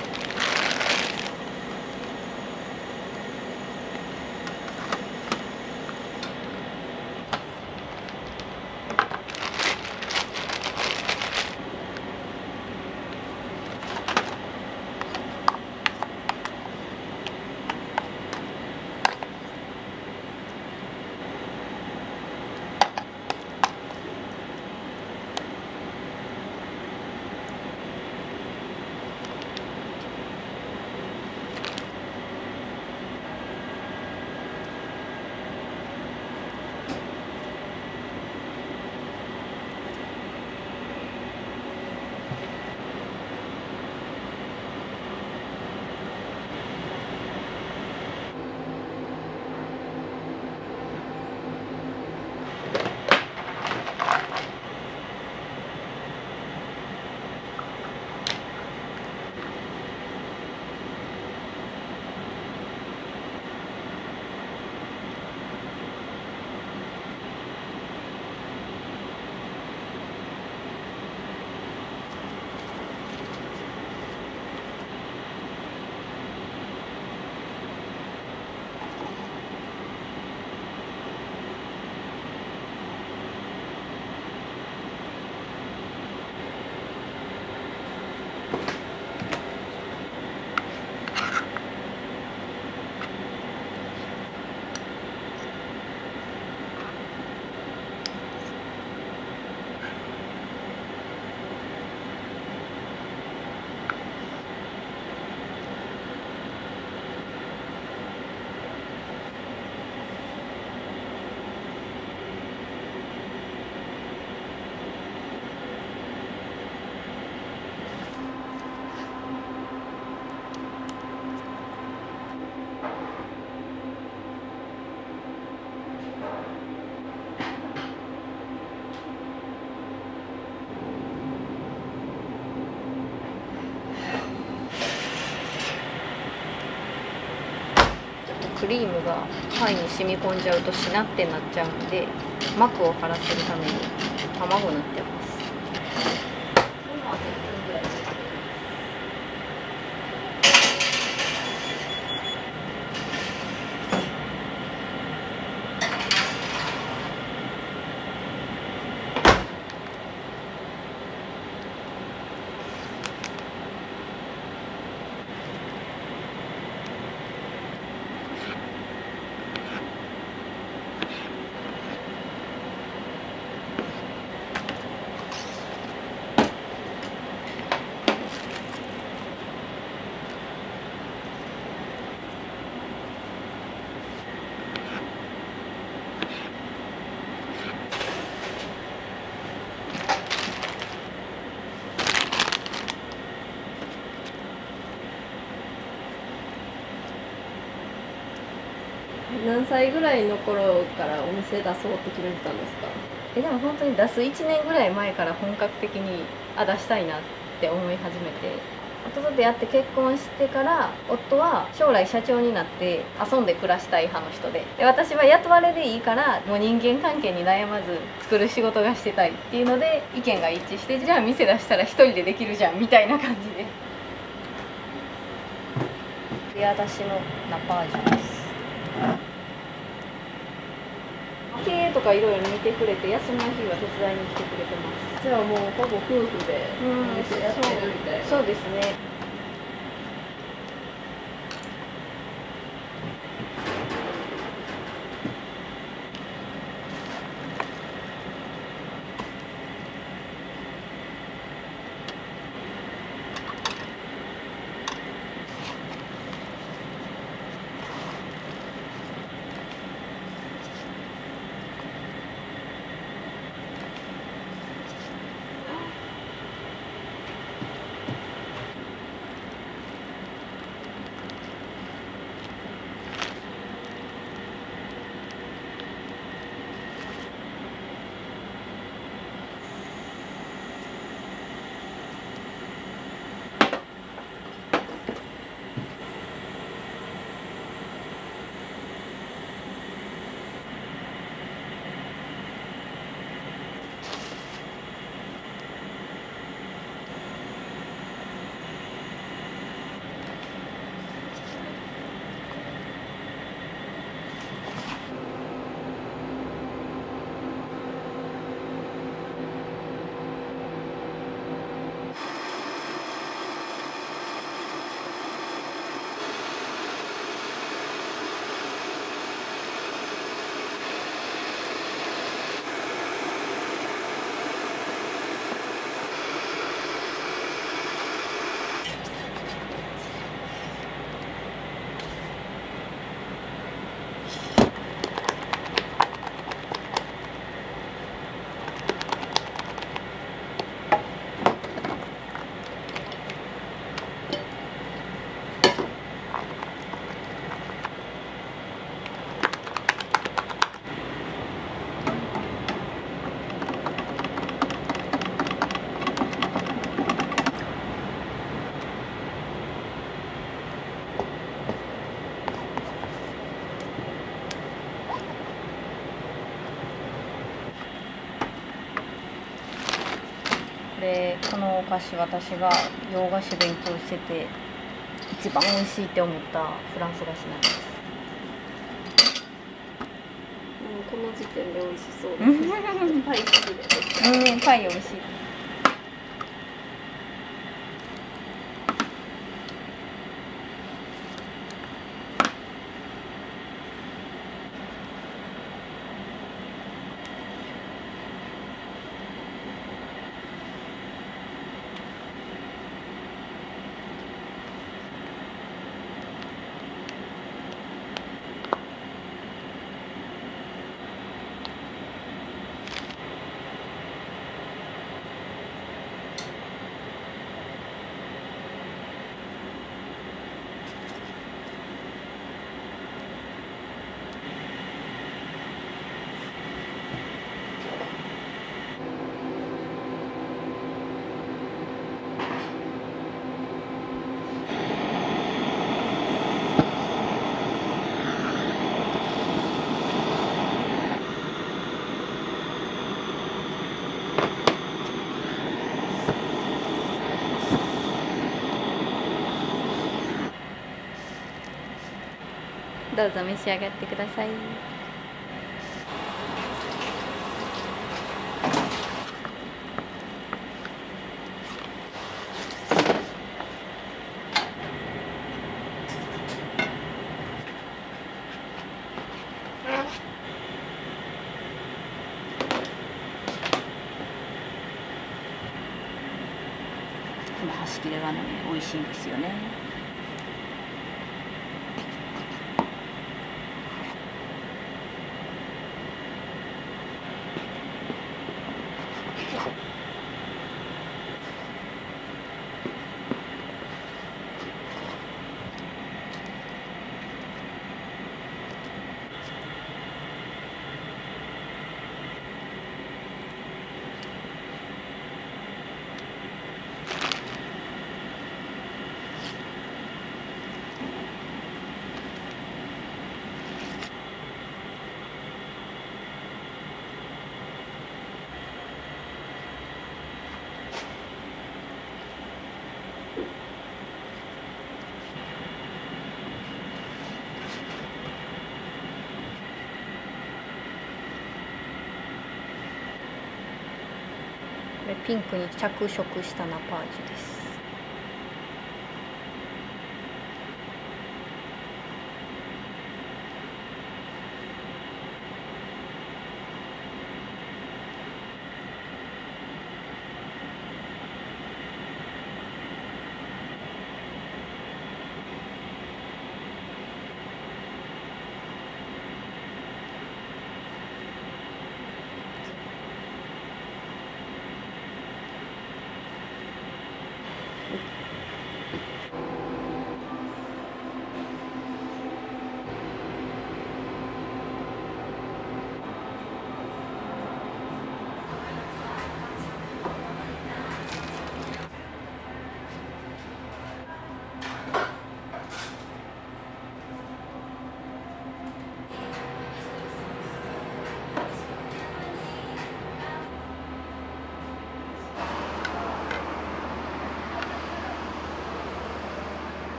クリームがパイに染み込んじゃうとしなってなっちゃうので、膜を張らせるために卵塗ってます。何歳ぐらいの頃からお店出そうって決めてたんですか？でも本当に出す1年ぐらい前から本格的に出したいなって思い始めて、夫と出会って結婚してから、夫は将来社長になって遊んで暮らしたい派の人で、私は雇われでいいからもう人間関係に悩まず作る仕事がしてたいっていうので意見が一致して、じゃあ店出したら一人でできるじゃんみたいな感じで。レア出しのナパージュです。経営とかいろいろ見てくれて、休みの日は手伝いに来てくれてます。じゃあもうほぼ夫婦でお店やってるみたいな。そうですね。お菓子、私が洋菓子勉強してて一番美味しいって思ったフランス菓子なんです。この時点で美味しそうです。パイ好きで。パイ美味しい。どうぞ召し上がってください。この端切れがね、美味しいんですよね。これピンクに着色したナパージュです。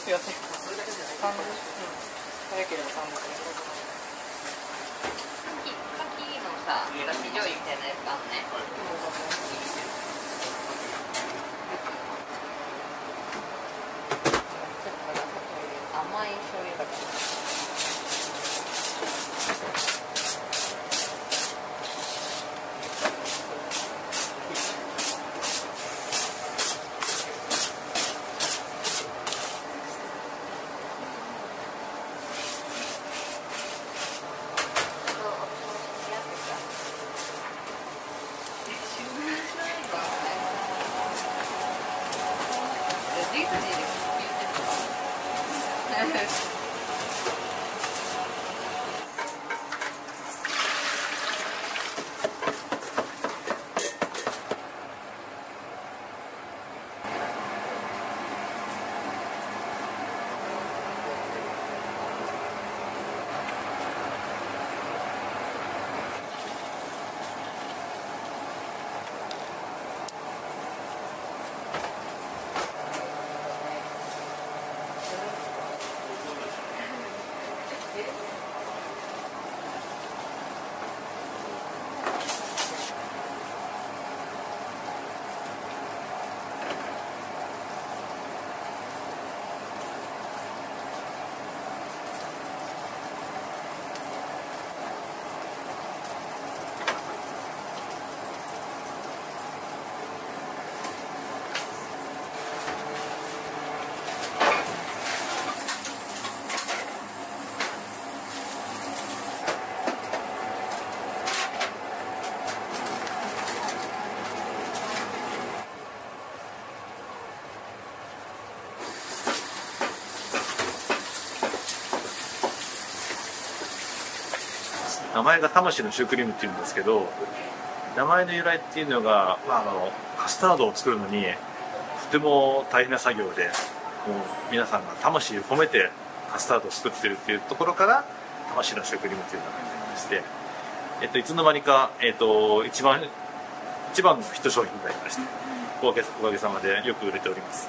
予定。それだけじゃない。早ければ300円。牡蠣のさ、だし醤油みたいなやつあんのね。甘い醤油だから。名前が魂のシュークリームっていうんですけど、名前の由来っていうのが、カスタードを作るのにとても大変な作業で、もう皆さんが魂を込めてカスタードを作ってるっていうところから魂のシュークリームという名前になりまして、いつの間にか、一番のヒット商品になりまして、おかげさまでよく売れております。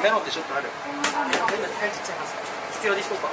メロンってちょっとある。今使い切っちゃいます。必要でしょうか。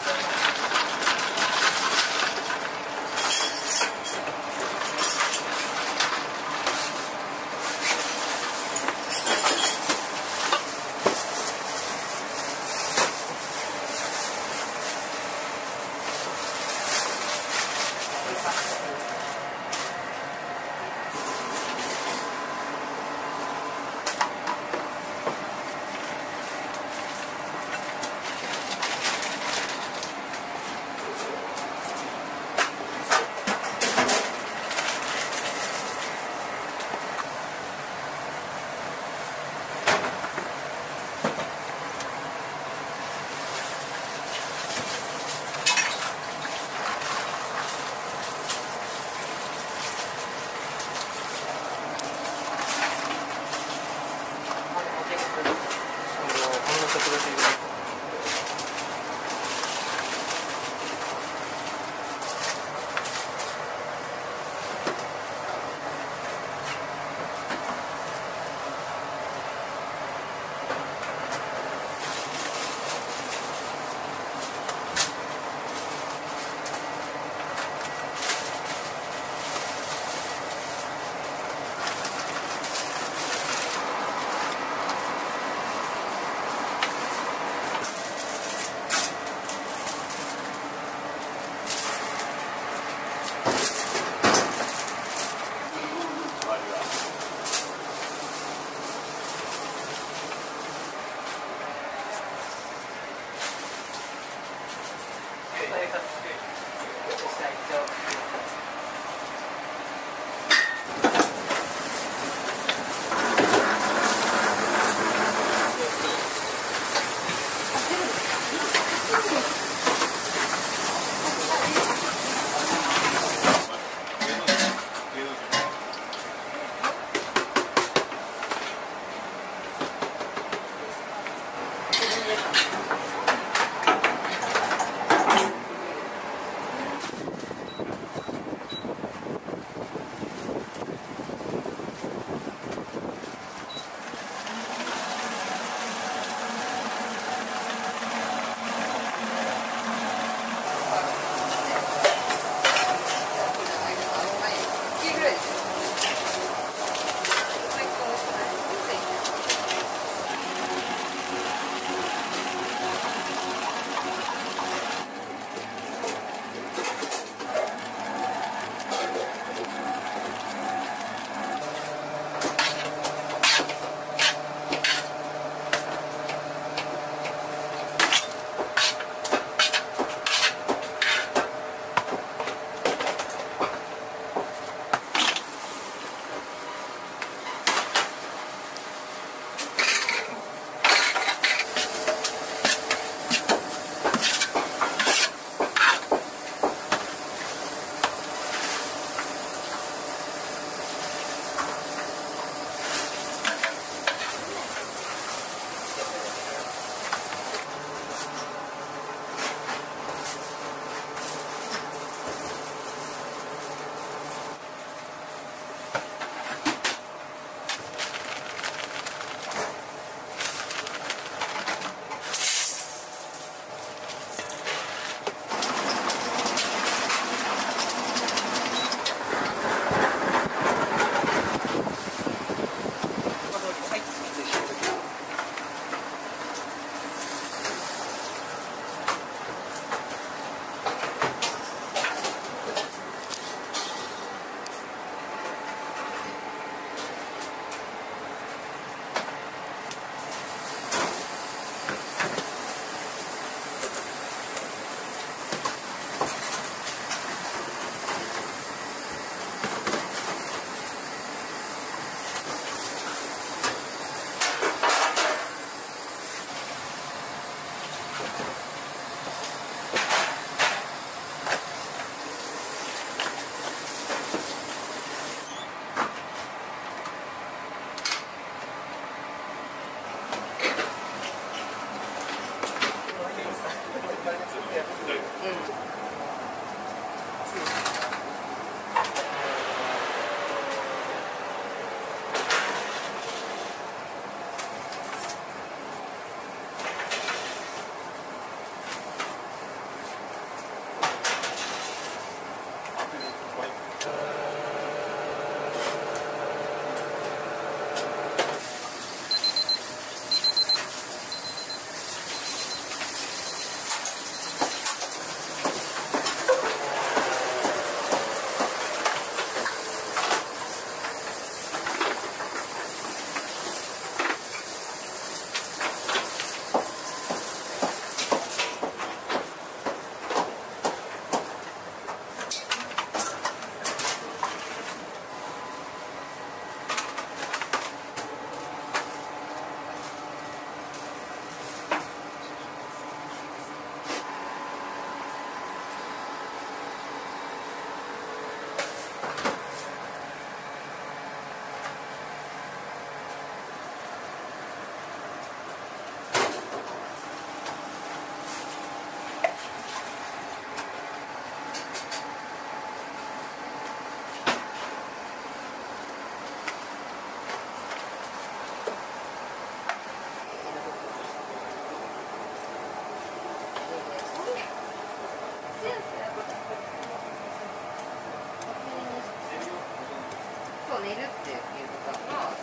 そう寝るっていうことは、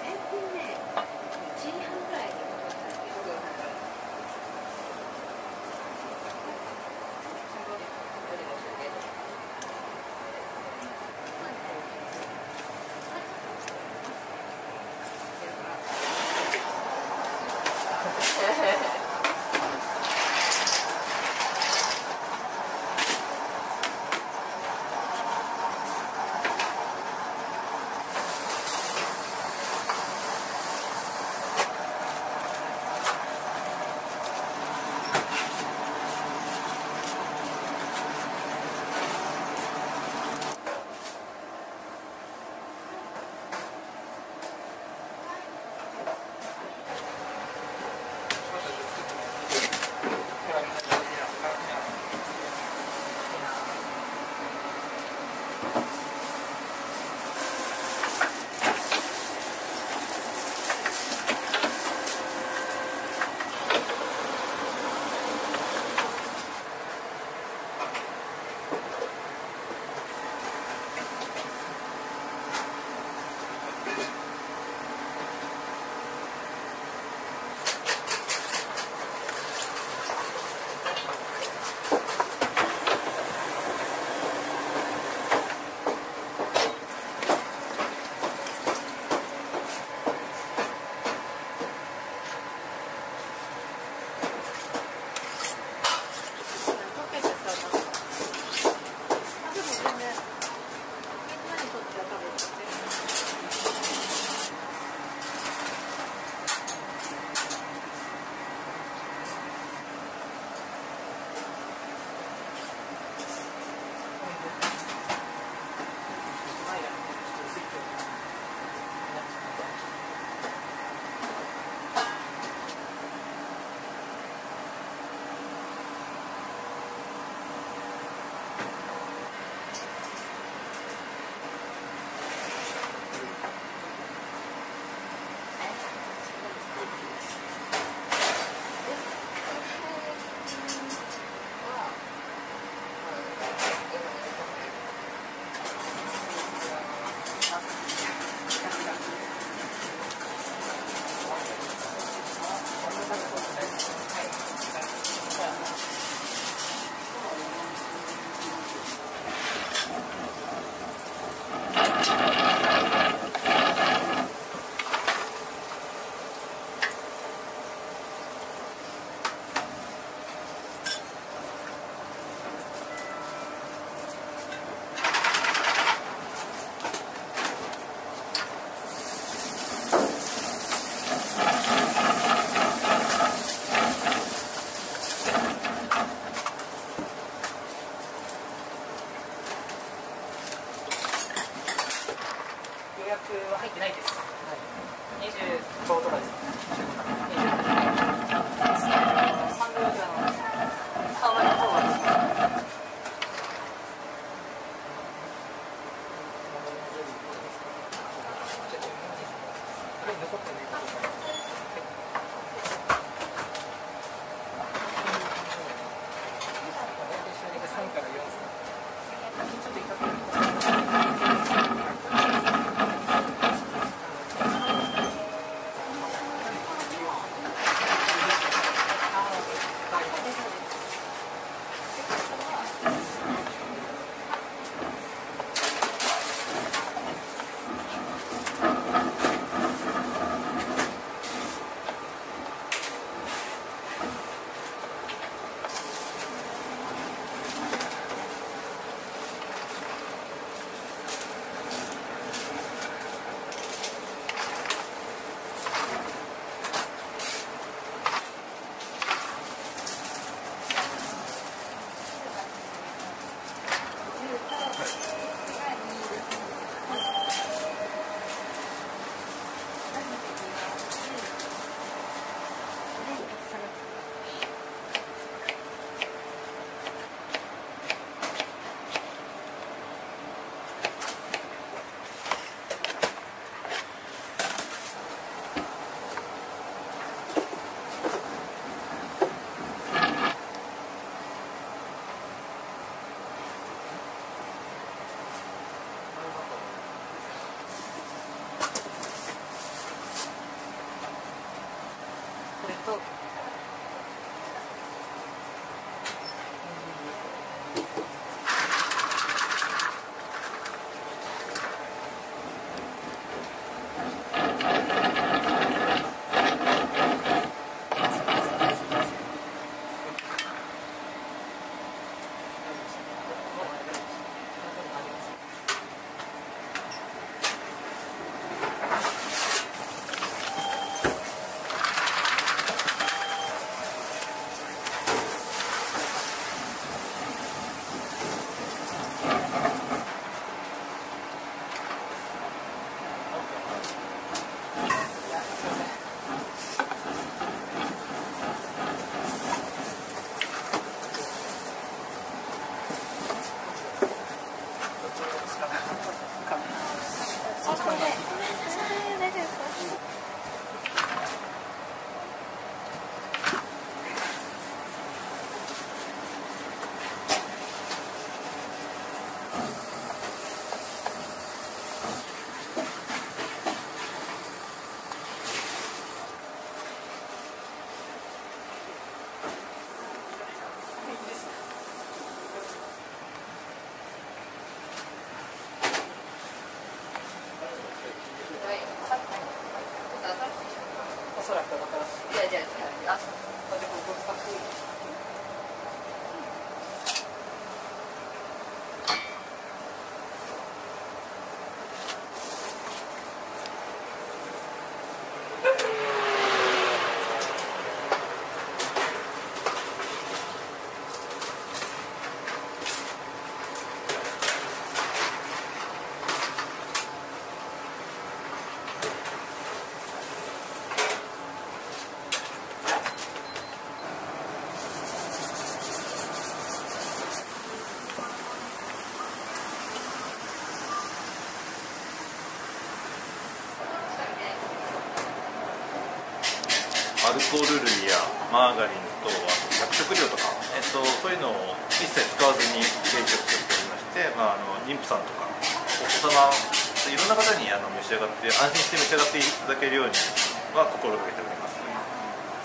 最近ね、1時半ぐらいに夜なんかルコール類やマーガリンと着色料とか、そういうのを一切使わずにケーキを作っておりまして、妊婦さんとかお子様いろんな方に召し上がって安心して召し上がっていただけるようには心がけております。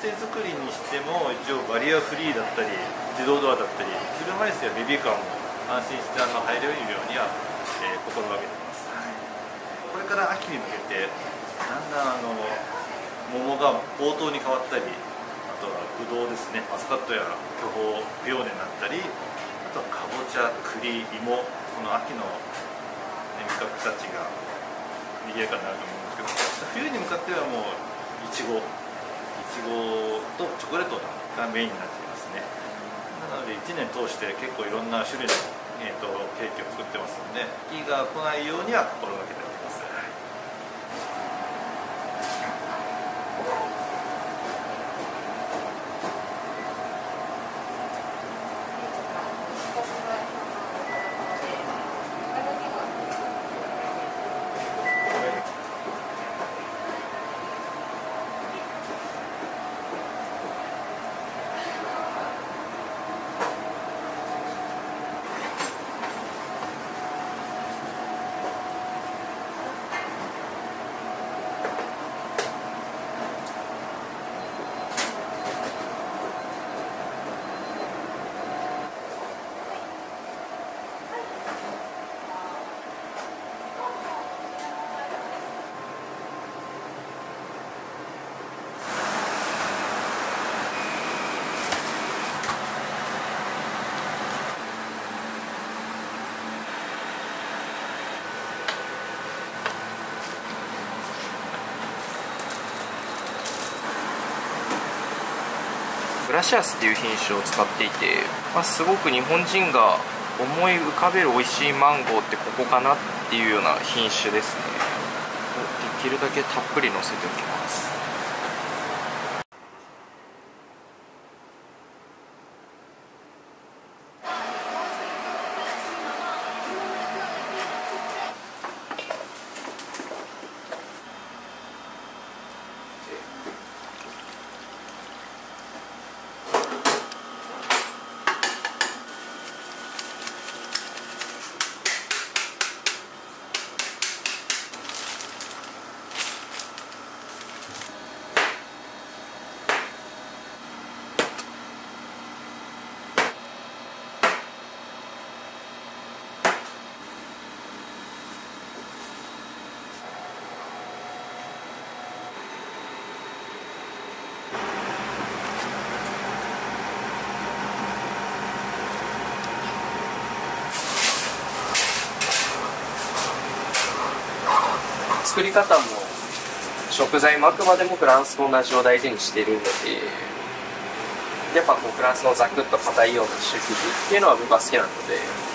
手作りにしても一応バリアフリーだったり自動ドアだったり車椅子やベビーカーも安心して入れるようには、心がけています。これから秋に向けてだんだん桃が冒頭に変わったり、あとはブドウですね、マスカットや巨峰、ピオーネになったり、あとはかぼちゃ、栗、芋、この秋の、味覚たちが賑やかになると思うんですけど、冬に向かってはもういちごとチョコレートがメインになっていますね。なので1年通して結構いろんな種類の、ケーキを作ってますので、気が来ないようには心がけております。グラシアスっていう品種を使っていて、すごく日本人が思い浮かべる美味しいマンゴーってここかなっていうような品種ですね。できるだけたっぷり乗せておきます。作り方も食材もあくまでもフランスと同じを大事にしているので、やっぱフランスのザクッと硬いようなシュー生地っていうのは僕は好きなので。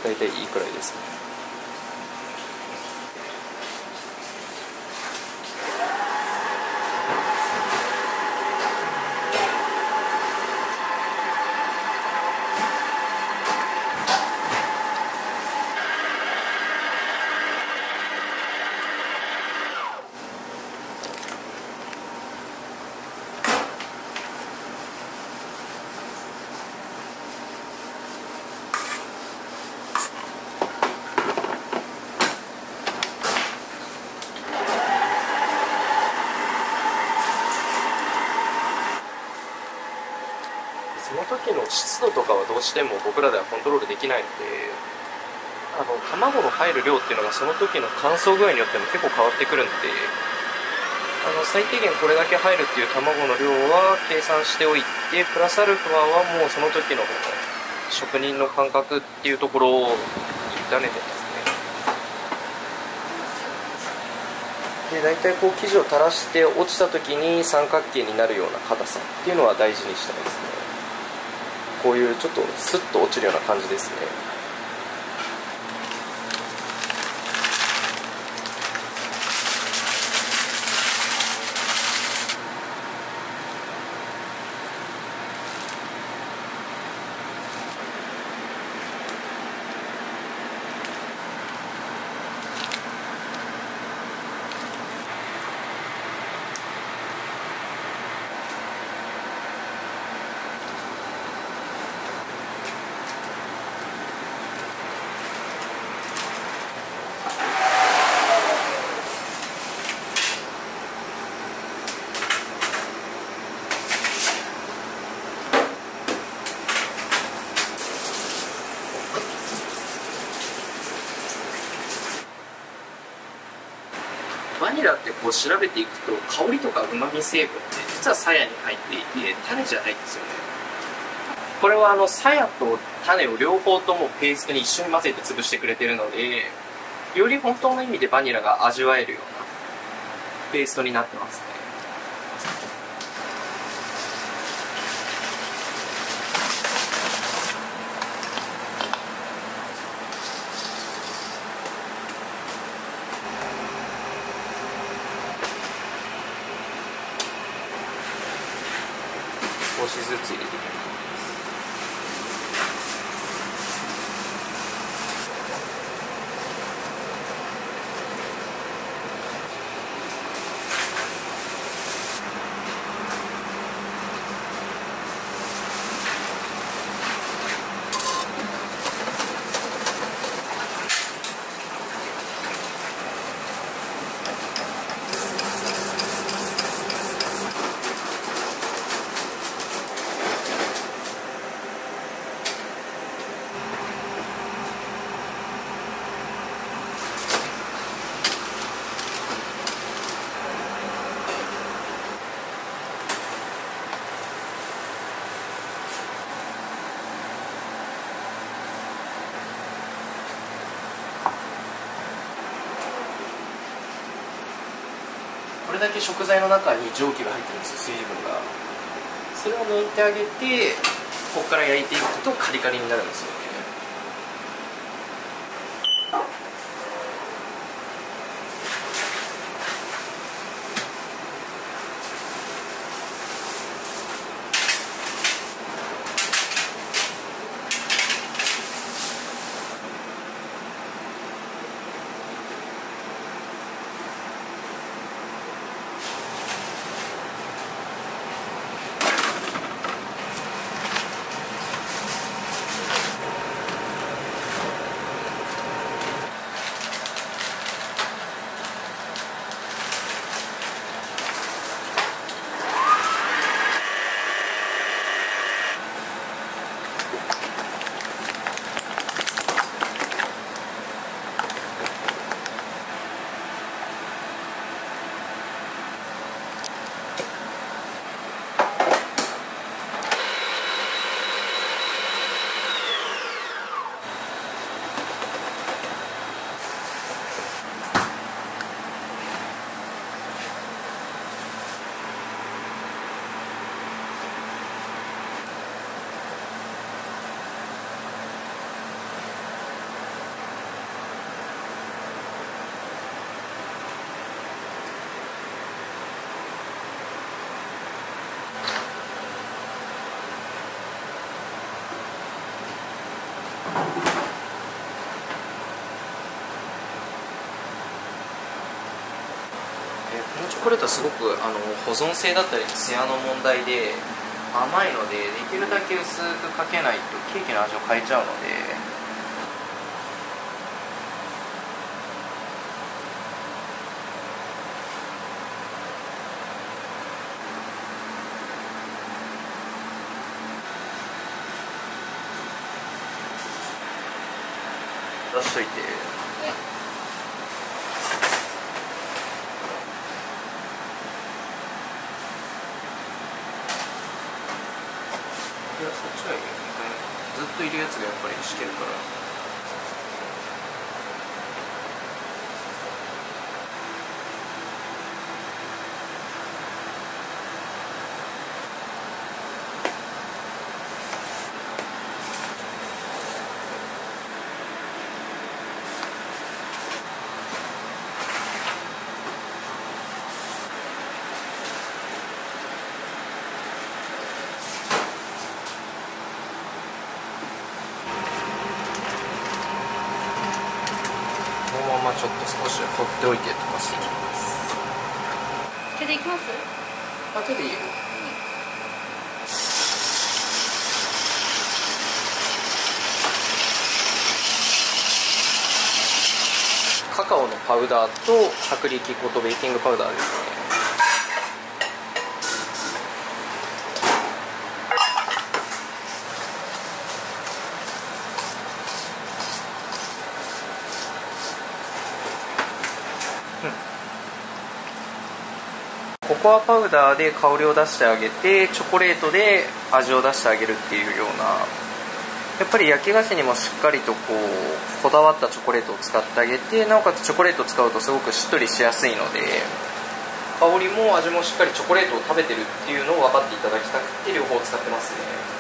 大体いいくらいですね。その時の湿度とかはどうしても僕らではコントロールできないので、卵の入る量っていうのがその時の乾燥具合によっても結構変わってくるので、最低限これだけ入るっていう卵の量は計算しておいて、プラスアルファはもうその時の職人の感覚っていうところを委ねてますね。で大体こう生地を垂らして落ちた時に三角形になるような硬さっていうのは大事にしたいですね。こういうちょっとスッと落ちるような感じですね。バニラってこう調べていくと香りとかうまみ成分って実は鞘に入っていて種じゃないんですよね。これは鞘と種を両方ともペーストに一緒に混ぜて潰してくれてるので、より本当の意味でバニラが味わえるようなペーストになってますね。少しずつ入れていきます。これだけ食材の中に蒸気が入ってるんですよ、水分が。それを抜いてあげてここから焼いていくとカリカリになるんですよね。このチョコレートはすごく保存性だったりツヤの問題で甘いので、できるだけ薄くかけないとケーキの味を変えちゃうので。出しといて。いや、そっちはいいよね。ずっといるやつがやっぱりしてるから。ちょっと少し放っておいてとかしていきます。手でいきます？あ、手でいいよ。カカオのパウダーと薄力粉とベーキングパウダーですね。ココアパウダーで香りを出してあげて、チョコレートで味を出してあげるっていうような、やっぱり焼き菓子にもしっかりとこだわったチョコレートを使ってあげて、なおかつチョコレートを使うとすごくしっとりしやすいので、香りも味もしっかりチョコレートを食べてるっていうのを分かっていただきたくて両方使ってますね。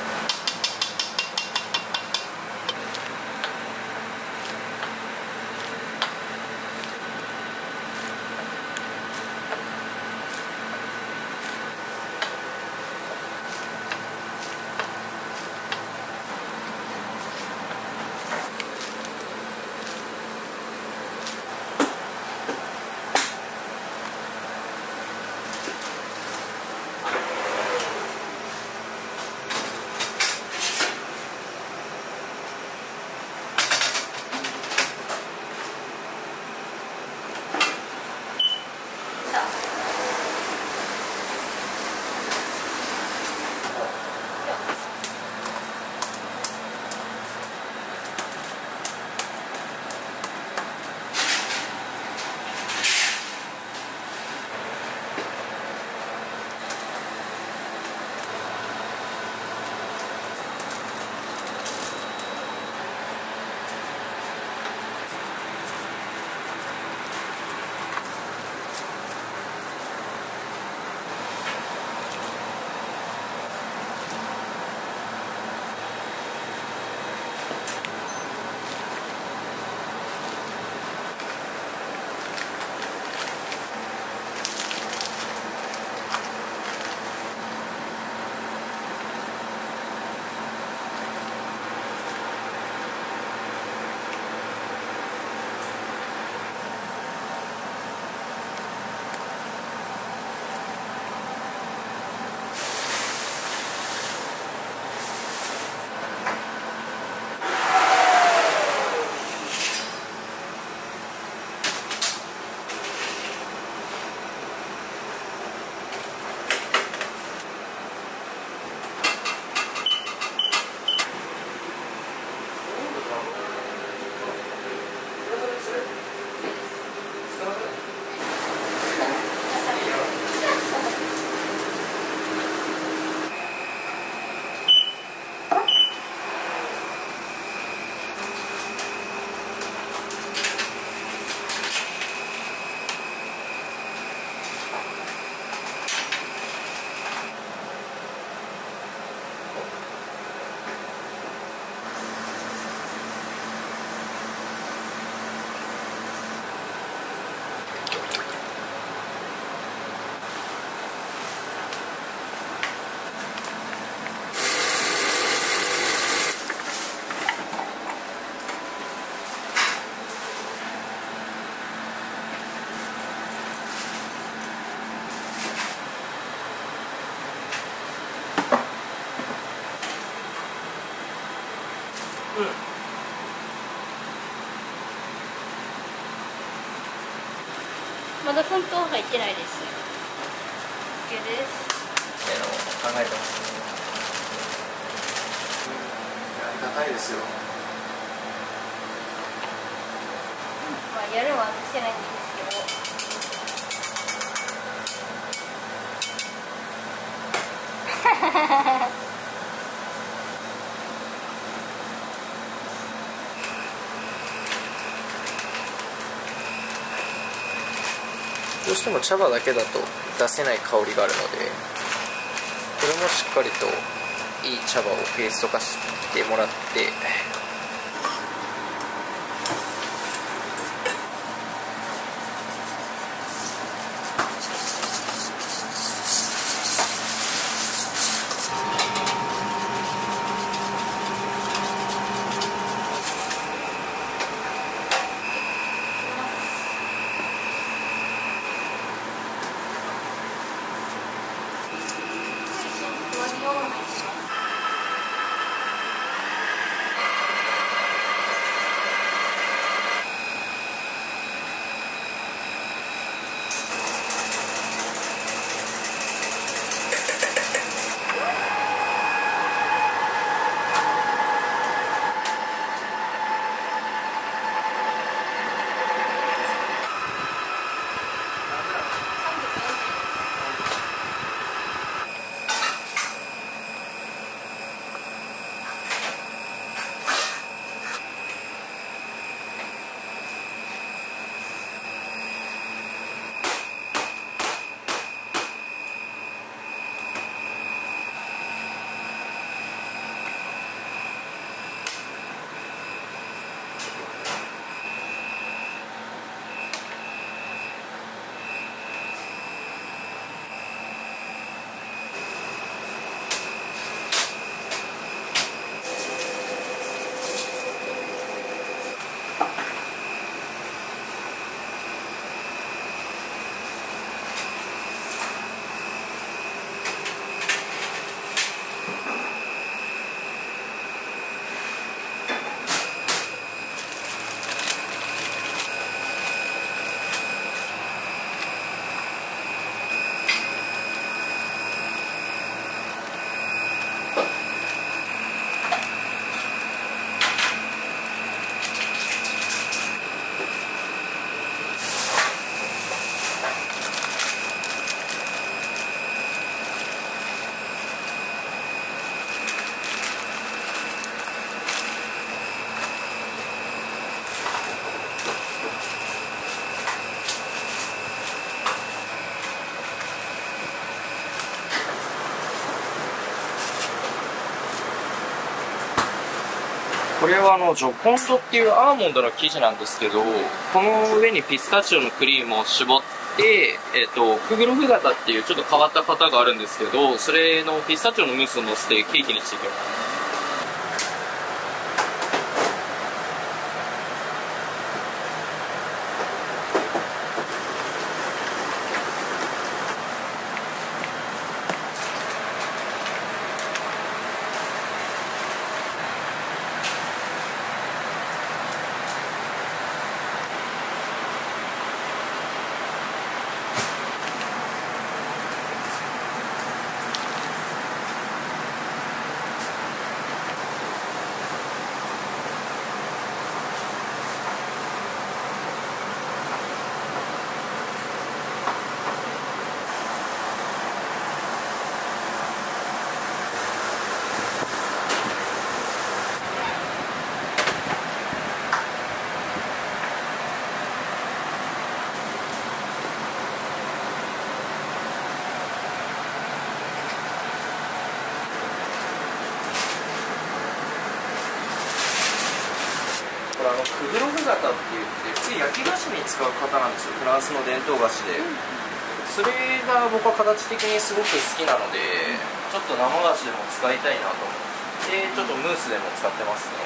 まだ粉糖入ってないです。OK です。考えてますね。ありがたいですよ。まあやるはしてないんですけど。うしても茶葉だけだと出せない香りがあるので、これもしっかりといい茶葉をペースト化してもらって、これはジョコンドっていうアーモンドの生地なんですけど、この上にピスタチオのクリームを絞って、クグロフ型っていうちょっと変わった型があるんですけど、それのピスタチオのムースを乗せてケーキにしていきます。クグロフ型って言って普通焼き菓子に使う型なんですよ、フランスの伝統菓子で。それが僕は形的にすごく好きなので、ちょっと生菓子でも使いたいなと思ってちょっとムースでも使ってますね。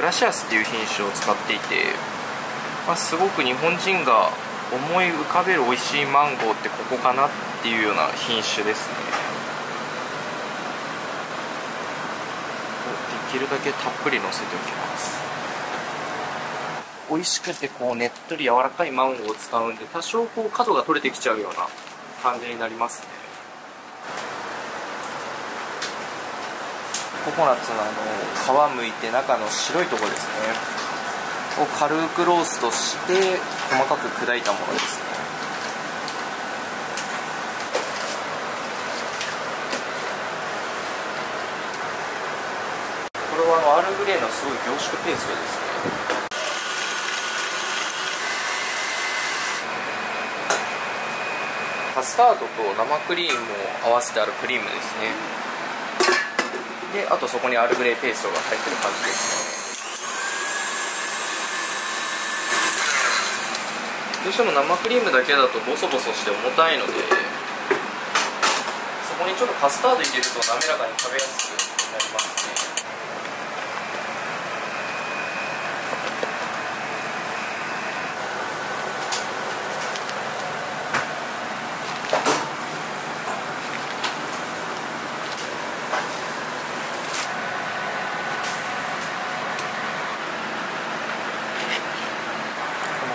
グラシアスっていう品種を使っていて、すごく日本人が思い浮かべる美味しいマンゴーってここかなっていうような品種ですね。できるだけたっぷり乗せておきます。美味しくてねっとり柔らかいマンゴーを使うんで、多少角が取れてきちゃうような感じになりますね。ココナッツの皮むいて中の白いところですねを軽くローストして細かく砕いたものですね。これはアールグレイのすごい凝縮ペーストですね。カスタードと生クリームを合わせてあるクリームですね。で、あとそこにアールグレイペーストが入ってる感じですね。どうしても生クリームだけだとボソボソして重たいので、そこにちょっとカスタード入れると滑らかに食べやすくなりますね。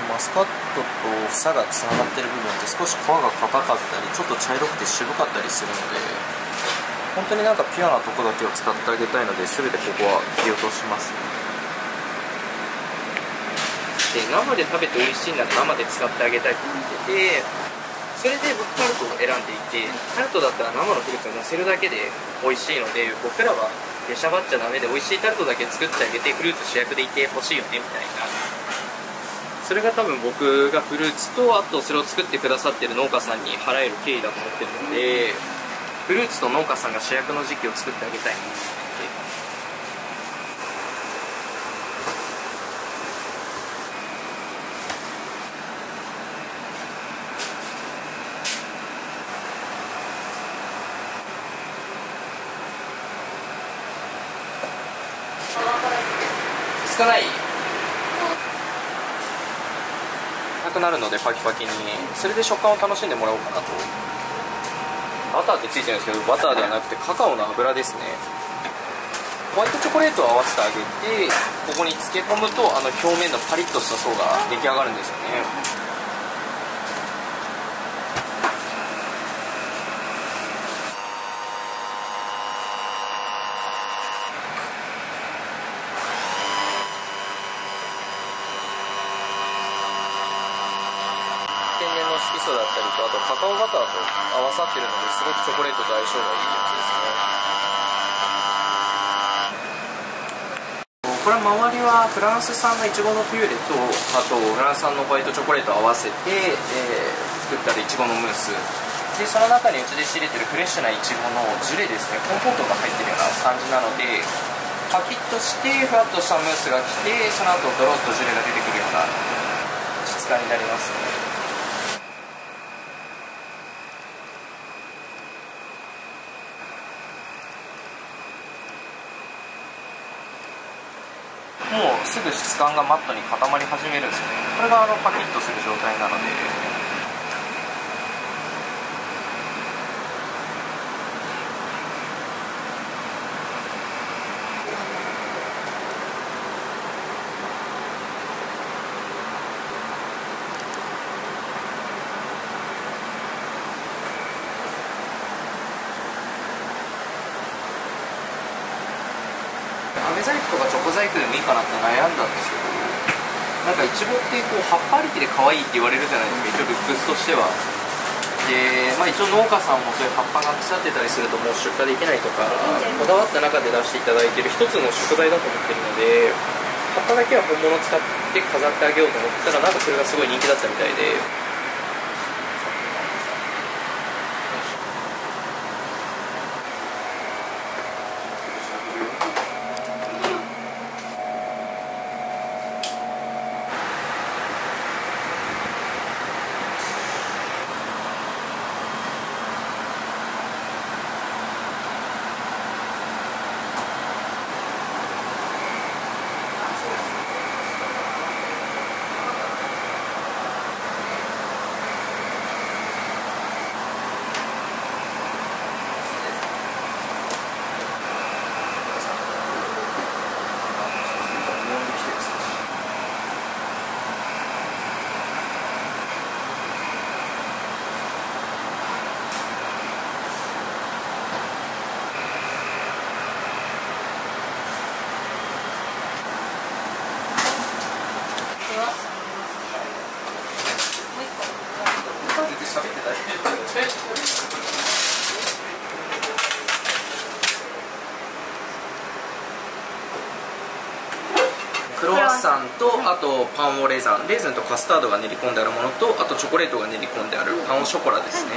マスカットと房がつながってる部分って少し皮が硬かったりちょっと茶色くて渋かったりするので、本当になんかピュアなとこだけを使ってあげたいので、全てここは切り落としますね。で、生で食べて美味しいなら生で使ってあげたいと思ってて、それで僕タルトを選んでいて、タルトだったら生のフルーツを乗せるだけで美味しいので、僕らは出しゃばっちゃダメで美味しいタルトだけ作ってあげてフルーツ主役でいてほしいよねみたいな、それが多分僕がフルーツと、あとそれを作ってくださってる農家さんに払える敬意だと思ってるので、フルーツと農家さんが主役の時期を作ってあげたいなと思って。少ないなくなるのでパキパキに、それで食感を楽しんでもらおうかなと。バターってついてるんですけど、バターではなくてカカオの油ですね。ホワイトチョコレートを合わせてあげて、ここに漬け込むと表面のパリッとした層が出来上がるんですよね。色素だったりと、あとカカオバターと合わさってるので、すごくチョコレートと相性がいいやつですね。これは周りはフランス産のイチゴのピューレと、あとフランス産のホワイトチョコレートを合わせて、作ったイチゴのムースで、その中にうちで仕入れてるフレッシュなイチゴのジュレですね、コンポートが入ってるような感じなので、パキッとしてふわっとしたムースがきて、その後ドロッとジュレが出てくるような質感になりますね。もうすぐ質感がマットに固まり始めるんですね。これがパキッとする状態なので、飴細工とかチョコ細工でもいいかなって悩んだんですけど、なんかイチゴって葉っぱありきで可愛いって言われるじゃないですか、一応ルックスとしては。で、一応農家さんもそういう葉っぱが腐ってたりするともう出荷できないとか、こだわった中で出していただいてる一つの食材だと思ってるので、葉っぱだけは本物を使って飾ってあげようと思ったら、なんかそれがすごい人気だったみたいで。サンと、あとパンオレザン、レーズンとカスタードが練り込んであるものと、あとチョコレートが練り込んであるパンオショコラですね。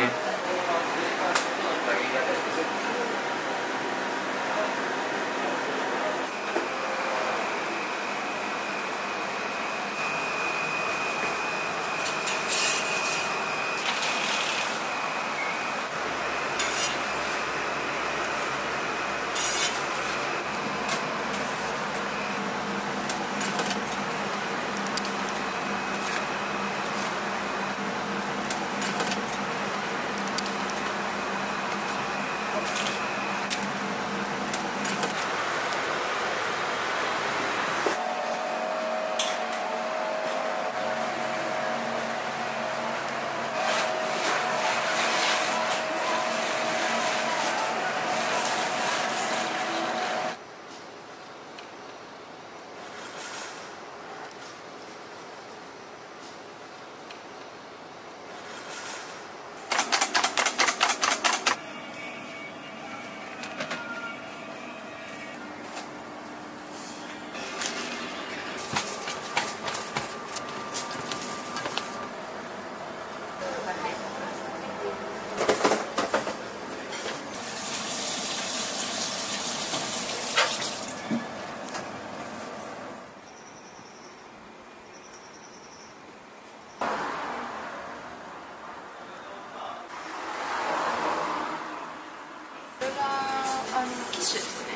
キッシュですね。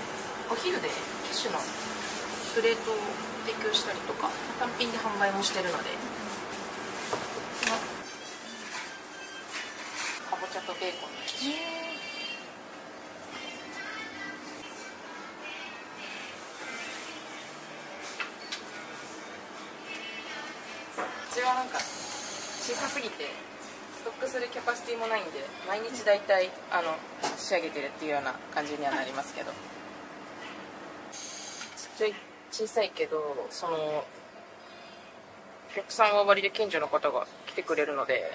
お昼でキッシュのプレートを提供したりとか単品で販売もしてるので、かぼちゃとベーコンのキッシュ。うちはなんか小さすぎてストックするキャパシティもないんで、毎日だいたい仕上げてるっていうような感じにはなりますけど、小さいけどそのお客さんは割で近所の方が来てくれるので、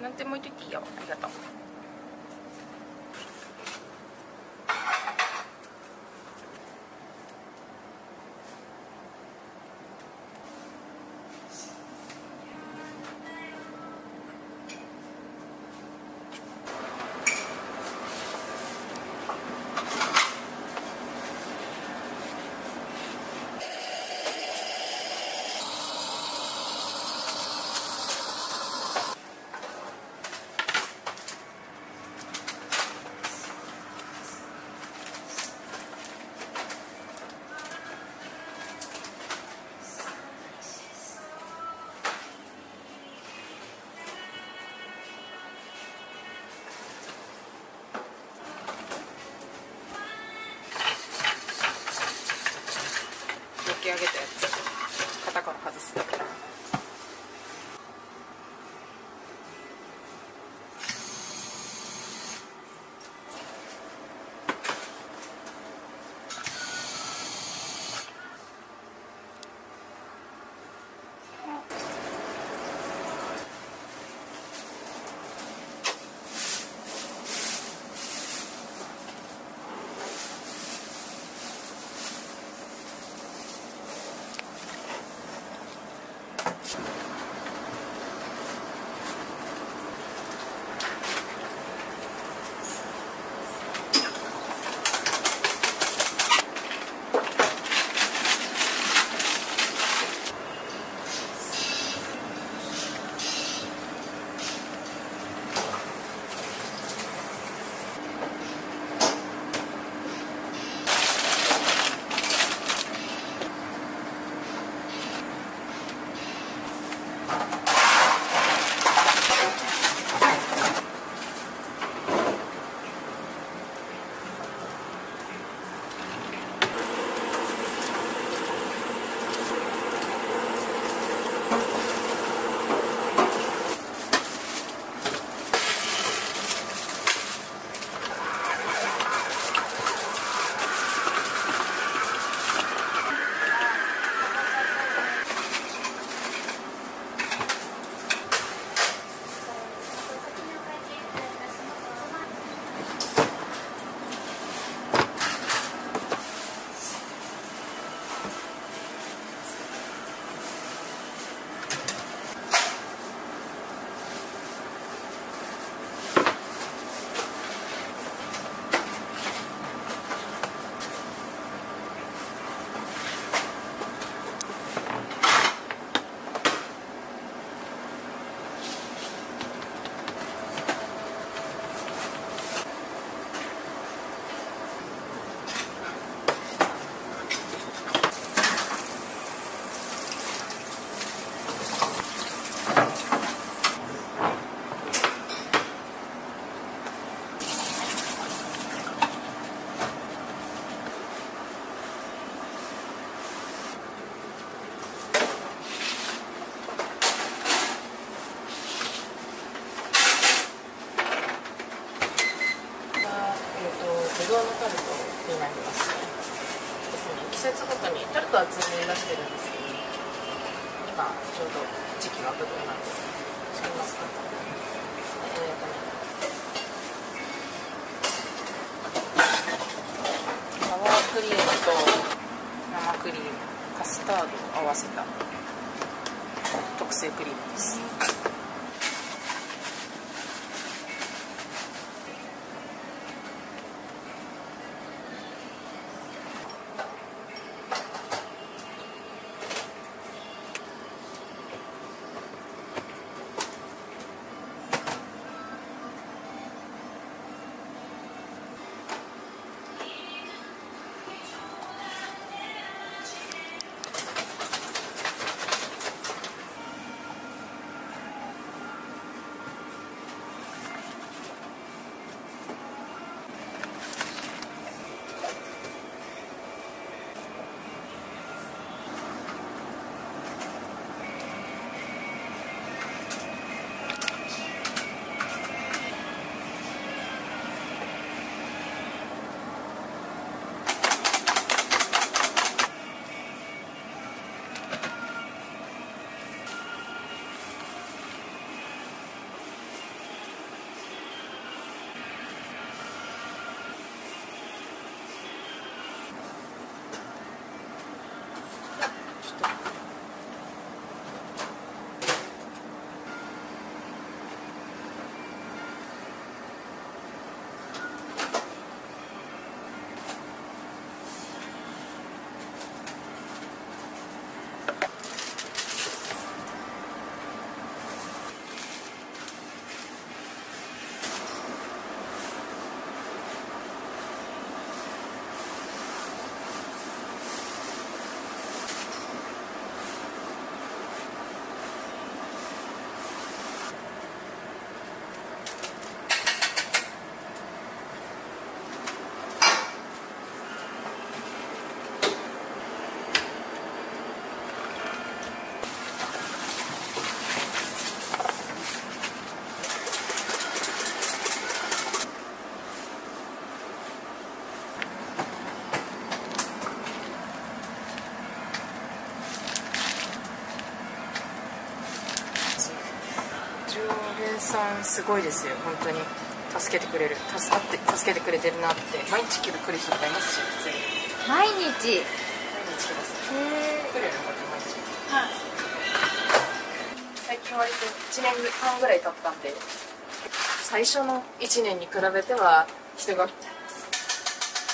何点も置いといていいよ。ありがとう。焼き上げたやつ型から外すだけ。節ごとにタルトは通年出してるんですけど、今ちょうど時期がブドウなんで知りますか？サワークリームと生クリーム、カスタードを合わせた特製クリームです。さんすごいですよ、本当に助けてくれる、助けてくれてるなって。毎日来る人とかいますし、普通に毎日来ます。来るよね、これ毎日。はい。最近割と1年半ぐらい経ったんで、最初の1年に比べては人が来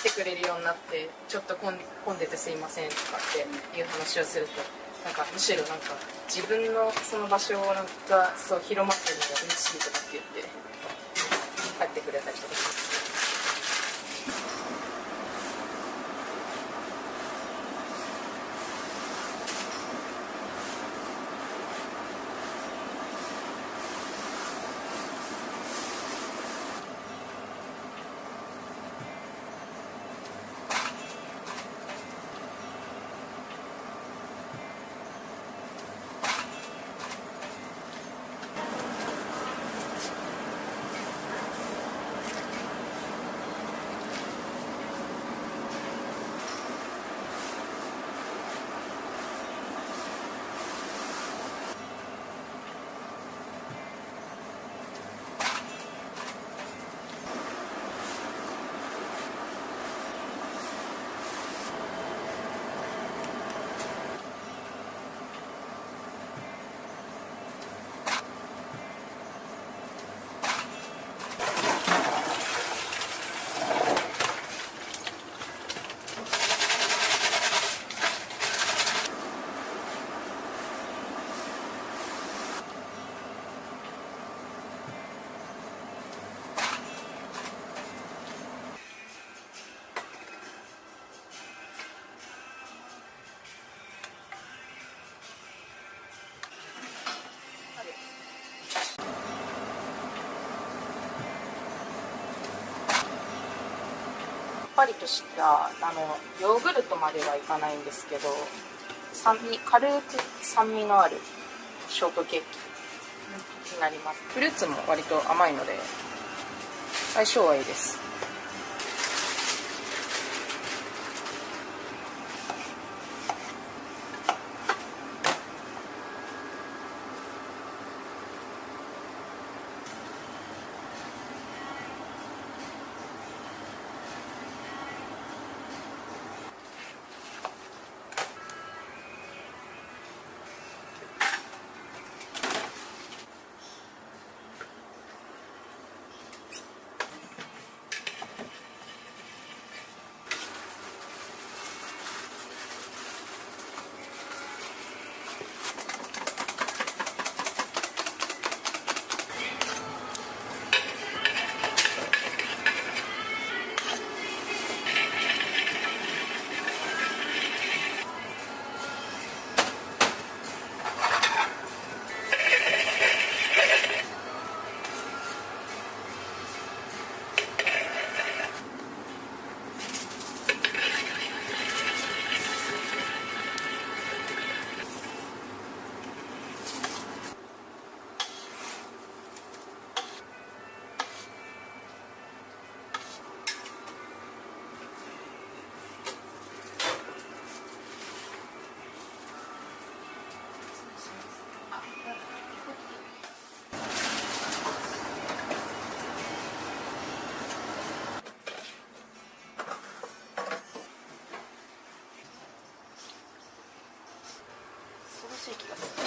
てくれるようになって、ちょっと混んでてすいませんとかっていう話をすると、なんかむしろなんか自分のその場所がそう広まってるのが嬉しいとかって言って帰ってくれたりとかします。さっぱりとしたヨーグルトまではいかないんですけど、軽く酸味のあるショートケーキになります。フルーツも割と甘いので相性はいいです。しい気がする。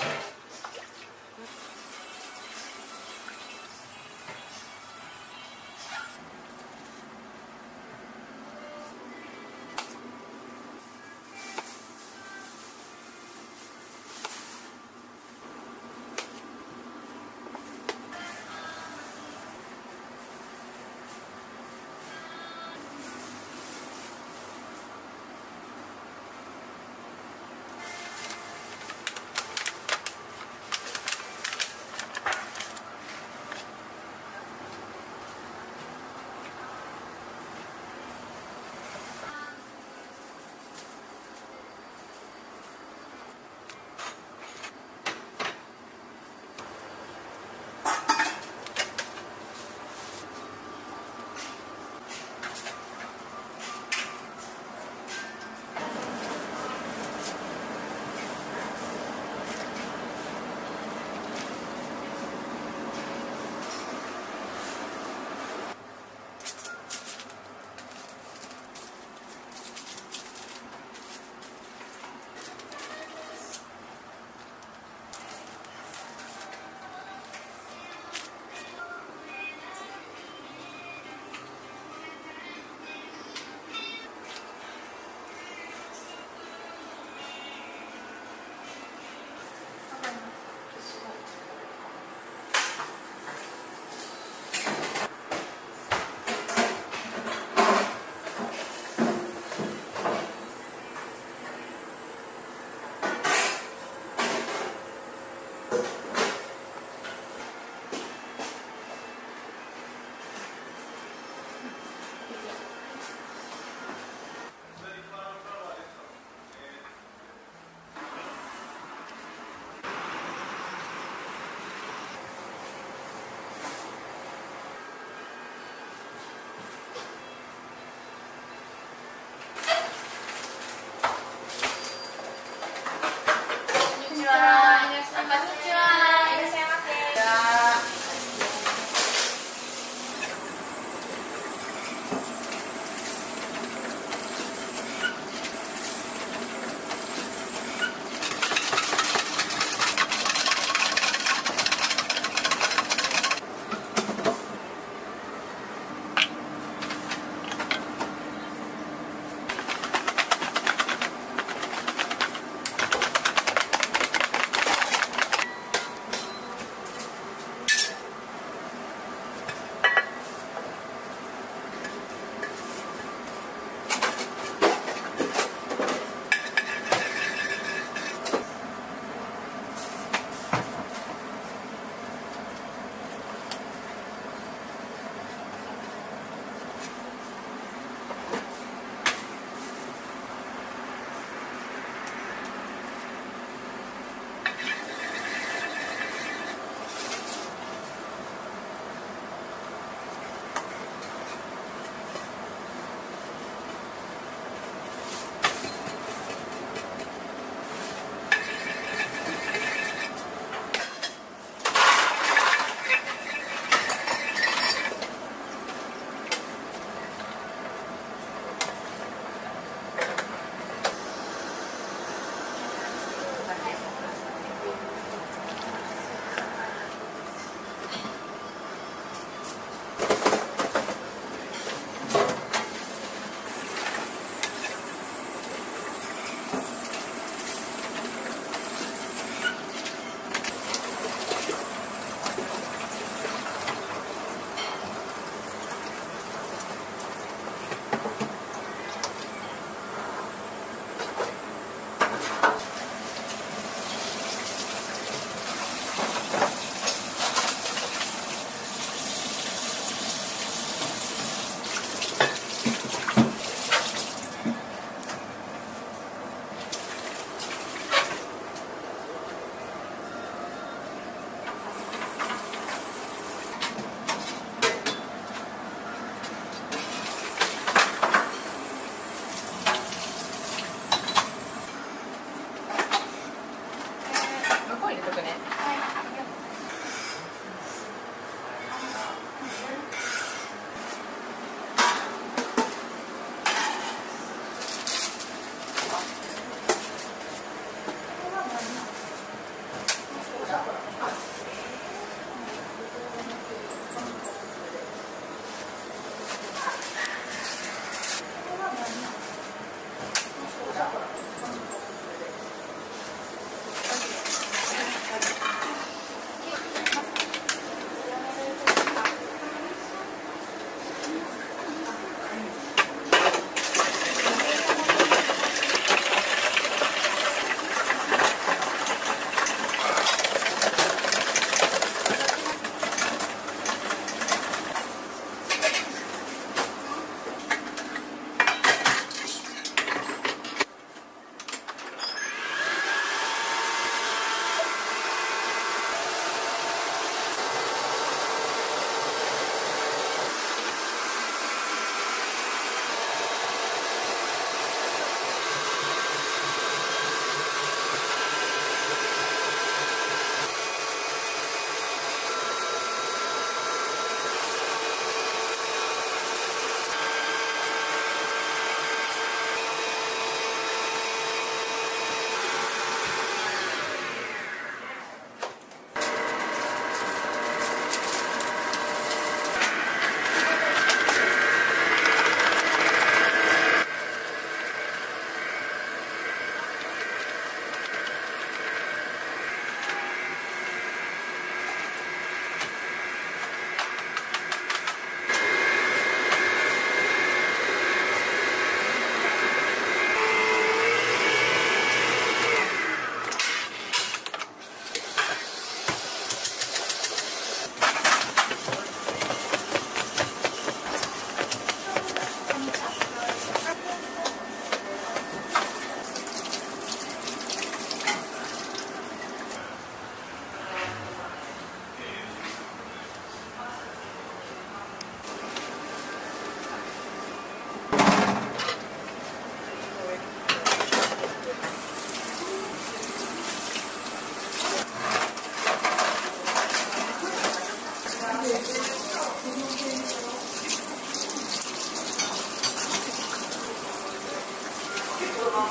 あ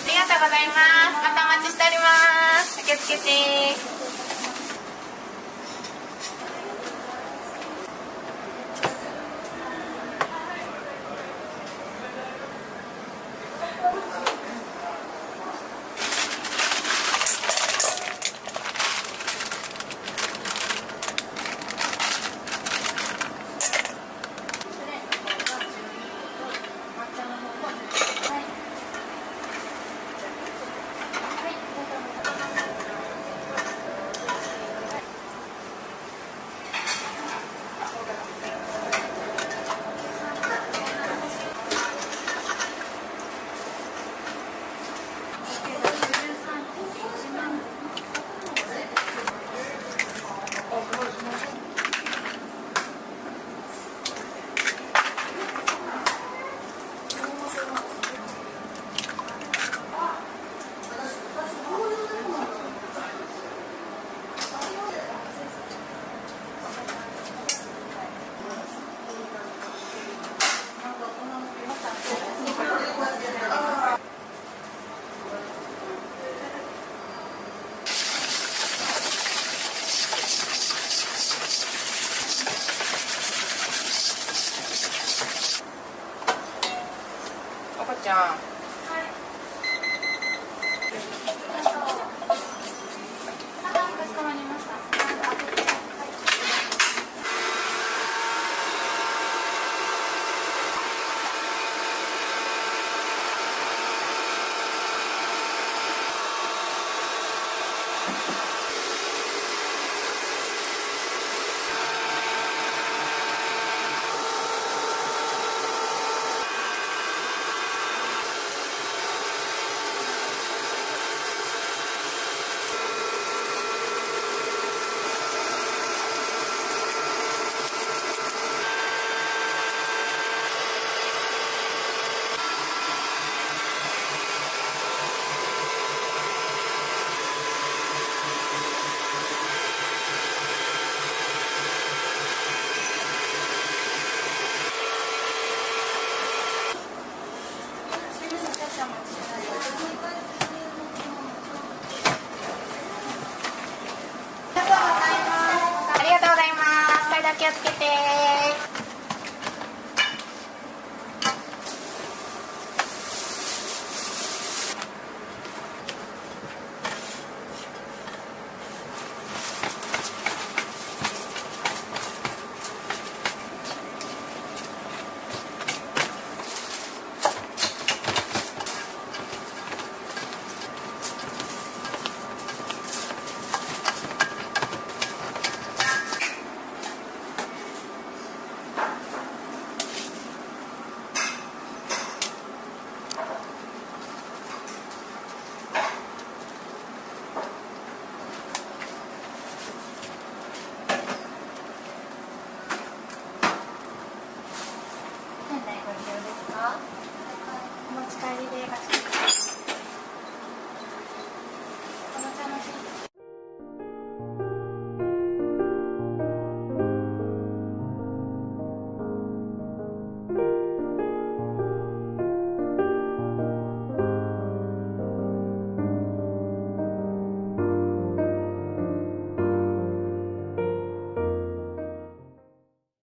りがとうございます。またお待ちしております。受け付けて。赤ちゃん。はい。かしこまりました。気をつけて。お持ち帰りでかしこまりました。